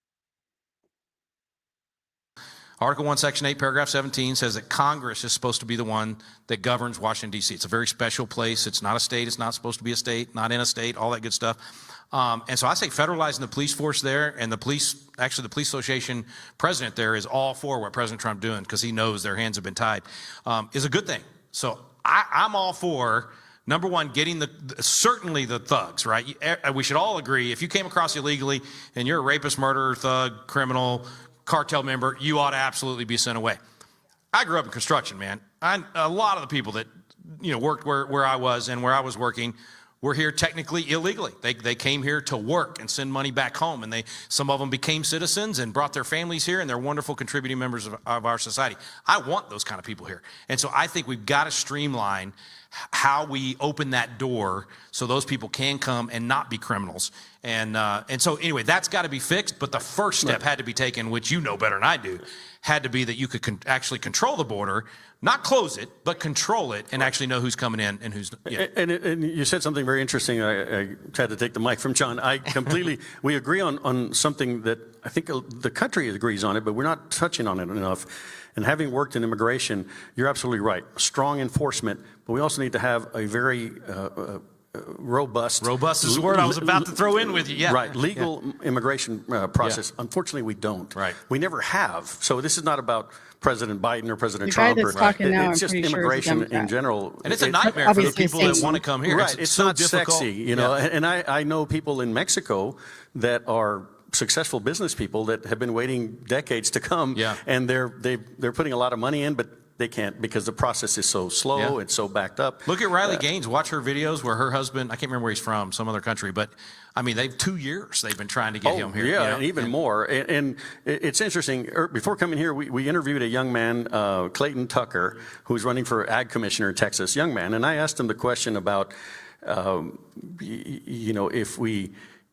Article 1, Section 8, Paragraph 17 says that Congress is supposed to be the one that governs Washington, D.C. It's a very special place. It's not a state. It's not supposed to be a state, not in a state, all that good stuff. And so I say federalizing the police force there, and the police association president there is all for what President Trump doing because he knows their hands have been tied, is a good thing. So I'm all for, number one, getting certainly the thugs, right? We should all agree, if you came across illegally and you're a rapist, murderer, thug, criminal, cartel member, you ought to absolutely be sent away. I grew up in construction, man. A lot of the people that worked where I was and where I was working were here technically illegally. They came here to work and send money back home, and some of them became citizens and brought their families here, and they're wonderful contributing members of our society. I want those kind of people here. And so I think we've got to streamline how we open that door so those people can come and not be criminals. And so anyway, that's got to be fixed. But the first step had to be taken, which you know better than I do, had to be that you could actually control the border, not close it, but control it and actually know who's coming in and who's. Yeah. And you said something very interesting. I had to take the mic from John. I completely, we agree on something that I think the country agrees on it, but we're not touching on it enough. And having worked in immigration, you're absolutely right. Strong enforcement, but we also need to have a very robust. Robust is the word I was about to throw in with you. Yeah. Right. Legal immigration process. Yeah. Unfortunately, we don't. Right. We never have. So this is not about President Biden or President The Trump. Guy that's talking now, it's just immigration in general. And it's a nightmare for the people that want to come here. Right. It's so not difficult. Sexy, you know. Yeah. And I know people in Mexico that are successful business people that have been waiting decades to come, and they're putting a lot of money in, but they can't because the process is so slow, it's so backed up. Look at Riley Gaines. Watch her videos where her husband, I can't remember where he's from, some other country, but I mean, 2 years they've been trying to get him here. Yeah, and even more. And it's interesting. Before coming here, we interviewed a young man, Clayton Tucker, who's running for Ag Commissioner in Texas, young man, and I asked him the question about,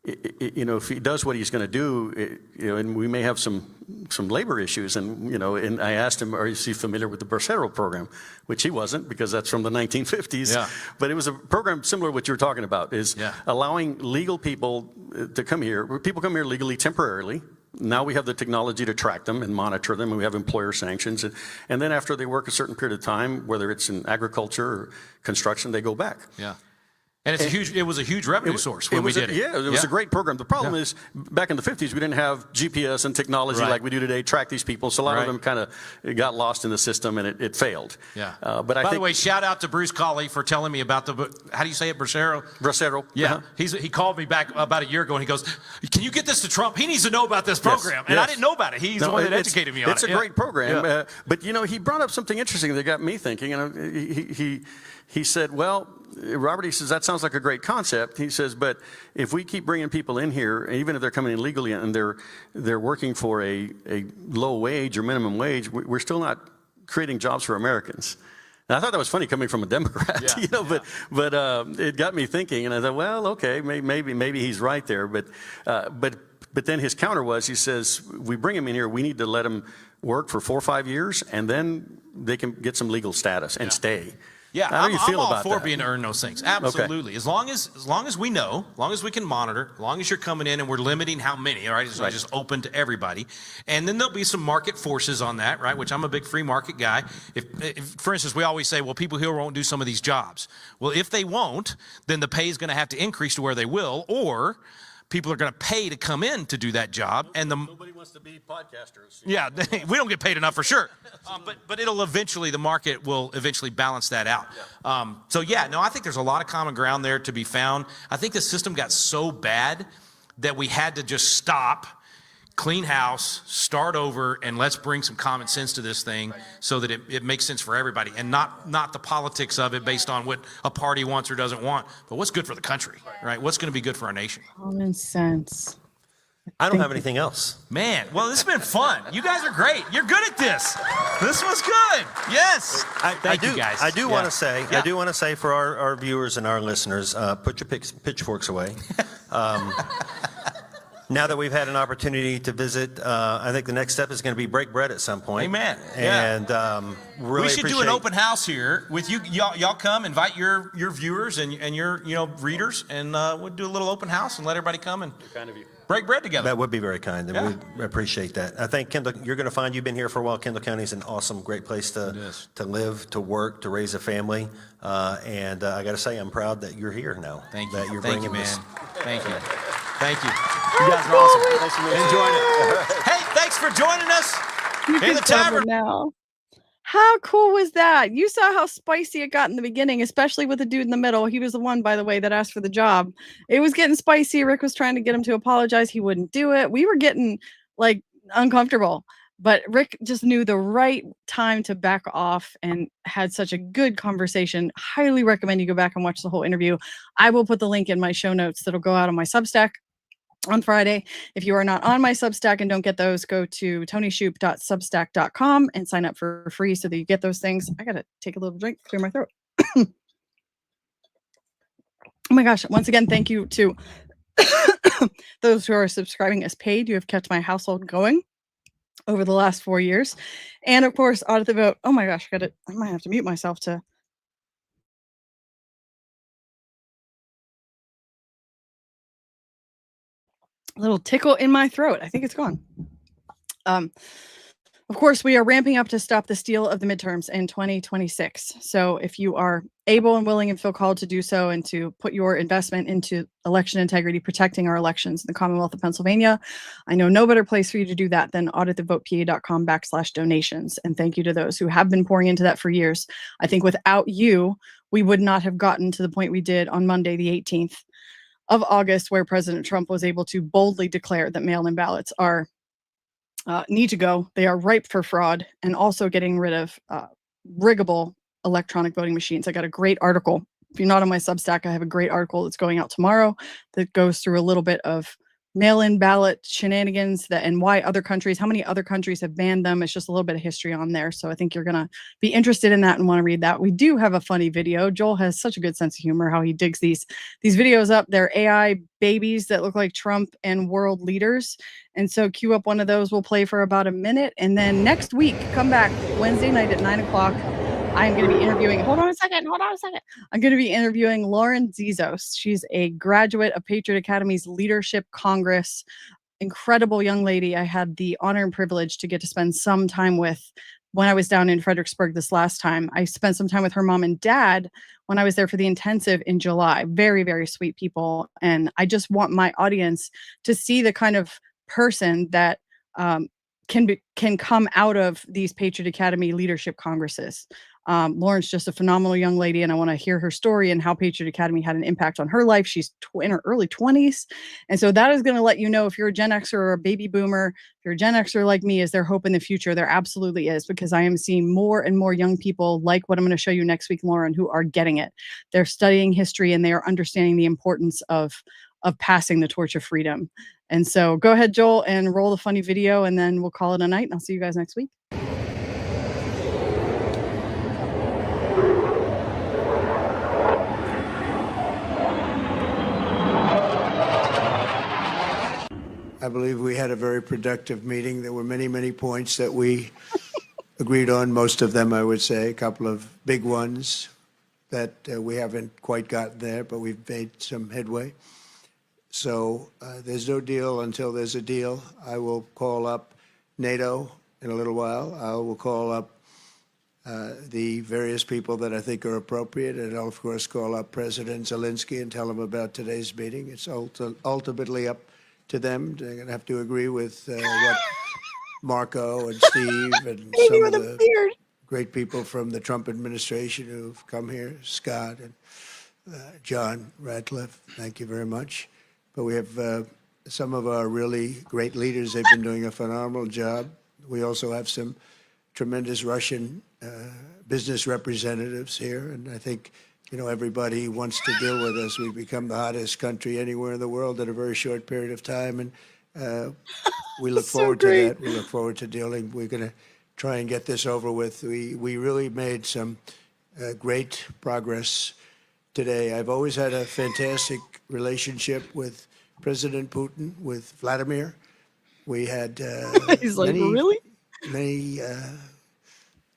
if he does what he's going to do, and we may have some labor issues, and I asked him, is he familiar with the Bracero program, which he wasn't because that's from the 1950s. Yeah. But it was a program similar to what you were talking about, is allowing legal people to come here. People come here legally temporarily. Now we have the technology to track them and monitor them, and we have employer sanctions. And then after they work a certain period of time, whether it's in agriculture or construction, they go back. Yeah. And it was a huge revenue source when we did it. Yeah, it was a great program. The problem is, back in the 50s, we didn't have GPS and technology like we do today, track these people. So a lot of them kind of got lost in the system, and it failed. Yeah. But By the way, shout out to Bruce Colley for telling me about how do you say it, Bracero? Bracero. Yeah. He called me back about a year ago, and he goes, can you get this to Trump? He needs to know about this program. And I didn't know about it. He's the one that educated me on it. It's a great program. But, he brought up something interesting that got me thinking. He said, well, Robert, he says, that sounds like a great concept. He says, but if we keep bringing people in here, even if they're coming in legally and they're working for a low wage or minimum wage, we're still not creating jobs for Americans. And I thought that was funny coming from a Democrat, but it got me thinking, and I thought, well, okay, maybe he's right there. But then his counter was, he says, we bring him in here, we need to let him work for 4 or 5 years, and then they can get some legal status and stay. Yeah, how do you feel I'm all about for that? being to earn those things. Absolutely. Okay. As long as we know, as long as we can monitor, as long as you're coming in and we're limiting how many, all right? It's not just open to everybody. And then there'll be some market forces on that, right? Which I'm a big free market guy. If for instance, we always say, well, people here won't do some of these jobs. Well, if they won't, then the pay is going to have to increase to where they will, or people are going to pay to come in to do that job. And nobody wants to be podcasters. Yeah, we don't get paid enough for sure. But the market will eventually balance that out. Yeah. I think there's a lot of common ground there to be found. I think the system got so bad that we had to just stop, clean house, start over, and let's bring some common sense to this thing so that it makes sense for everybody, and not the politics of it based on what a party wants or doesn't want, but what's good for the country, right? What's going to be good for our nation? Common sense. I don't have anything else. Man, well, this has been fun. You guys are great. You're good at this. This was good. Yes. Thank you, guys. I do want to say for our viewers and our listeners, put your pitchforks away. Now that we've had an opportunity to visit, I think the next step is going to be break bread at some point. Amen. Yeah. And really We should do an appreciate- open house here with you. Y'all come, invite your viewers and your readers, and we'll do a little open house and let everybody come and break bread together. That would be very kind, and Yeah. we appreciate that. I think Kendall, you're going to find, you've been here for a while, Kendall County is an awesome, great place to live, to work, to raise a family. And I got to say, I'm proud that you're here now. Thank you. That you're Thank you, bringing man. this. Thank you. Thank you. You guys are awesome. Thanks for enjoying it. Hey, thanks for joining us You in can the tell tavern. them now. How cool was that? You saw how spicy it got in the beginning, especially with the dude in the middle. He was the one, by the way, that asked for the job. It was getting spicy. Rick was trying to get him to apologize. He wouldn't do it. We were getting like uncomfortable, but Rick just knew the right time to back off and had such a good conversation. Highly recommend you go back and watch the whole interview. I will put the link in my show notes that'll go out on my Substack on Friday. If you are not on my Substack and don't get those, go to tonishoop.substack.com and sign up for free so that you get those things. I gotta take a little drink, clear my throat. Oh my gosh. Once again, thank you to those who are subscribing as paid. You have kept my household going over the last 4 years. And of course, Audit the Vote. Oh my gosh, I might have to mute myself to little tickle in my throat. I think it's gone. Of course, we are ramping up to stop the steal of the midterms in 2026. So if you are able and willing and feel called to do so and to put your investment into election integrity, protecting our elections in the Commonwealth of Pennsylvania, I know no better place for you to do that than auditthevotepa.com/donations. And thank you to those who have been pouring into that for years. I think without you, we would not have gotten to the point we did on Monday, the 18th of August, where President Trump was able to boldly declare that mail-in ballots are need to go. They are ripe for fraud, and also getting rid of riggable electronic voting machines. I got a great article. If you're not on my Substack, I have a great article that's going out tomorrow that goes through a little bit of mail-in ballot shenanigans and why other countries, how many other countries have banned them. It's just a little bit of history on there. So I think you're going to be interested in that and want to read that. We do have a funny video. Joel has such a good sense of humor, how he digs these videos up. They're AI babies that look like Trump and world leaders. And so cue up one of those. We'll play for about a minute. And then next week, come back Wednesday night at 9 o'clock. I'm going to be interviewing, hold on a second. I'm going to be interviewing Lauren Zizos. She's a graduate of Patriot Academy's Leadership Congress. Incredible young lady. I had the honor and privilege to get to spend some time with when I was down in Fredericksburg this last time. I spent some time with her mom and dad when I was there for the intensive in July. Very, very sweet people. And I just want my audience to see the kind of person that can come out of these Patriot Academy leadership congresses. Lauren's just a phenomenal young lady, and I want to hear her story and how Patriot Academy had an impact on her life. She's in her early 20s. And so that is going to let you know if you're a Gen Xer or a baby boomer, if you're a Gen Xer like me, is there hope in the future? There absolutely is, because I am seeing more and more young people like what I'm going to show you next week, Lauren, who are getting it. They're studying history and they are understanding the importance of passing the torch of freedom. And so go ahead, Joel, and roll the funny video, and then we'll call it a night, and I'll see you guys next week. I believe we had a very productive meeting. There were many, many points that we agreed on, most of them, I would say, a couple of big ones that we haven't quite gotten there, but we've made some headway. So there's no deal until there's a deal. I will call up NATO in a little while. I will call up the various people that I think are appropriate, and I'll, of course, call up President Zelensky and tell him about today's meeting. It's ultimately up to them. They're going to have to agree with what Marco and Steve and some of the great people from the Trump administration who've come here, Scott and John Ratcliffe. Thank you very much. But we have some of our really great leaders. They've been doing a phenomenal job. We also have some tremendous Russian business representatives here. And I think, you know, everybody wants to deal with us. We've become the hottest country anywhere in the world in a very short period of time. And we look forward to that. We look forward to dealing. We're going to try and get this over with. We really made some great progress today. I've always had a fantastic relationship with President Putin with Vladimir. We had He's like, really? many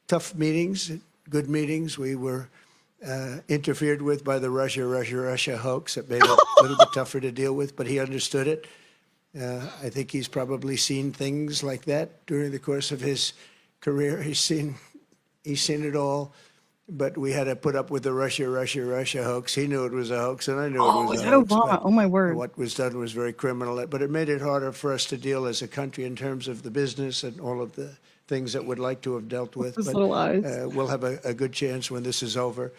tough meetings, good meetings. We were interfered with by the Russia hoax. That made it a little bit tougher to deal with, but he understood it. I think he's probably seen things like that during the course of his career. He's seen it all. But we had to put up with the Russia hoax. He knew it was a hoax, and I knew it was a hoax. Obama? Oh, my word. What was done was very criminal, but it made it harder for us to deal as a country in terms of the business and all of the things that we'd like to have dealt with. Those But little eyes. we'll have a good chance when this is over.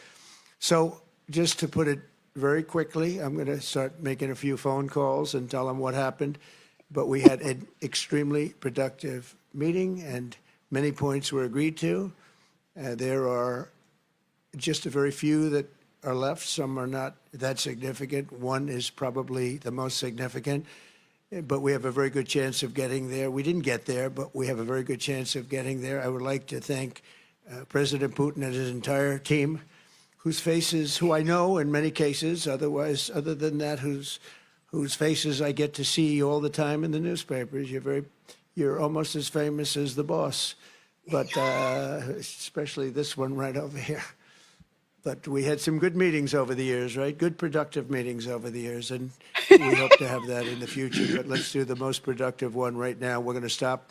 So just to put it very quickly, I'm going to start making a few phone calls and tell them what happened. But we had an extremely productive meeting, and many points were agreed to. There are just a very few that are left. Some are not that significant. One is probably the most significant, but we have a very good chance of getting there. We didn't get there, but we have a very good chance of getting there. I would like to thank President Putin and his entire team, who I know in many cases, other than that, whose faces I get to see all the time in the newspapers. You're almost as famous as the boss, but especially this one right over here. But we had some good meetings over the years, right? Good, productive meetings over the years, and we hope to have that in the future. But let's do the most productive one right now. We're going to stop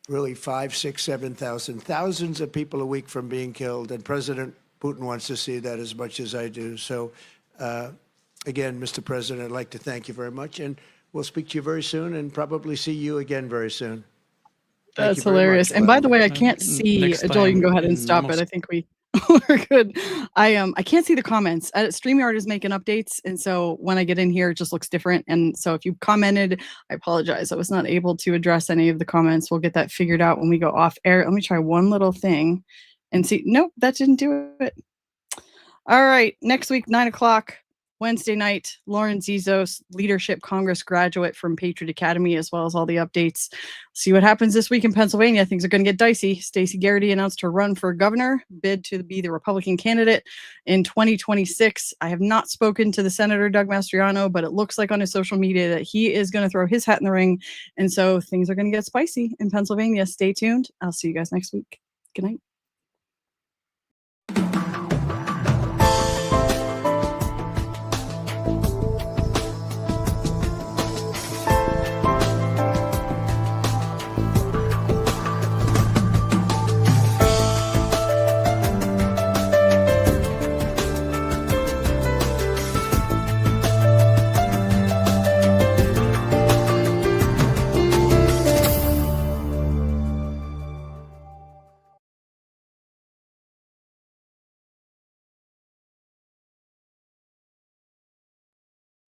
really 5, 6, 7,000, thousands of people a week from being killed, and President Putin wants to see that as much as I do. So, again, Mr. President, I'd like to thank you very much, and we'll speak to you very soon and probably see you again very soon. Thank That's you very hilarious. much, And by the Vladimir. way, I can't see, Next Joel, you can time, go ahead and stop it. I think we're good. I can't see the comments. StreamYard is making updates, and so when I get in here, it just looks different. And so if you commented, I apologize. I was not able to address any of the comments. We'll get that figured out when we go off air. Let me try one little thing and see. Nope, that didn't do it. All right, next week, 9 o'clock, Wednesday night, Lauren Zizos, Leadership Congress graduate from Patriot Academy, as well as all the updates. See what happens this week in Pennsylvania. Things are going to get dicey. Stacey Garrity announced her run for governor, bid to be the Republican candidate in 2026. I have not spoken to the Senator Doug Mastriano, but it looks like on his social media that he is going to throw his hat in the ring. And so things are going to get spicy in Pennsylvania. Stay tuned. I'll see you guys next week. Good night.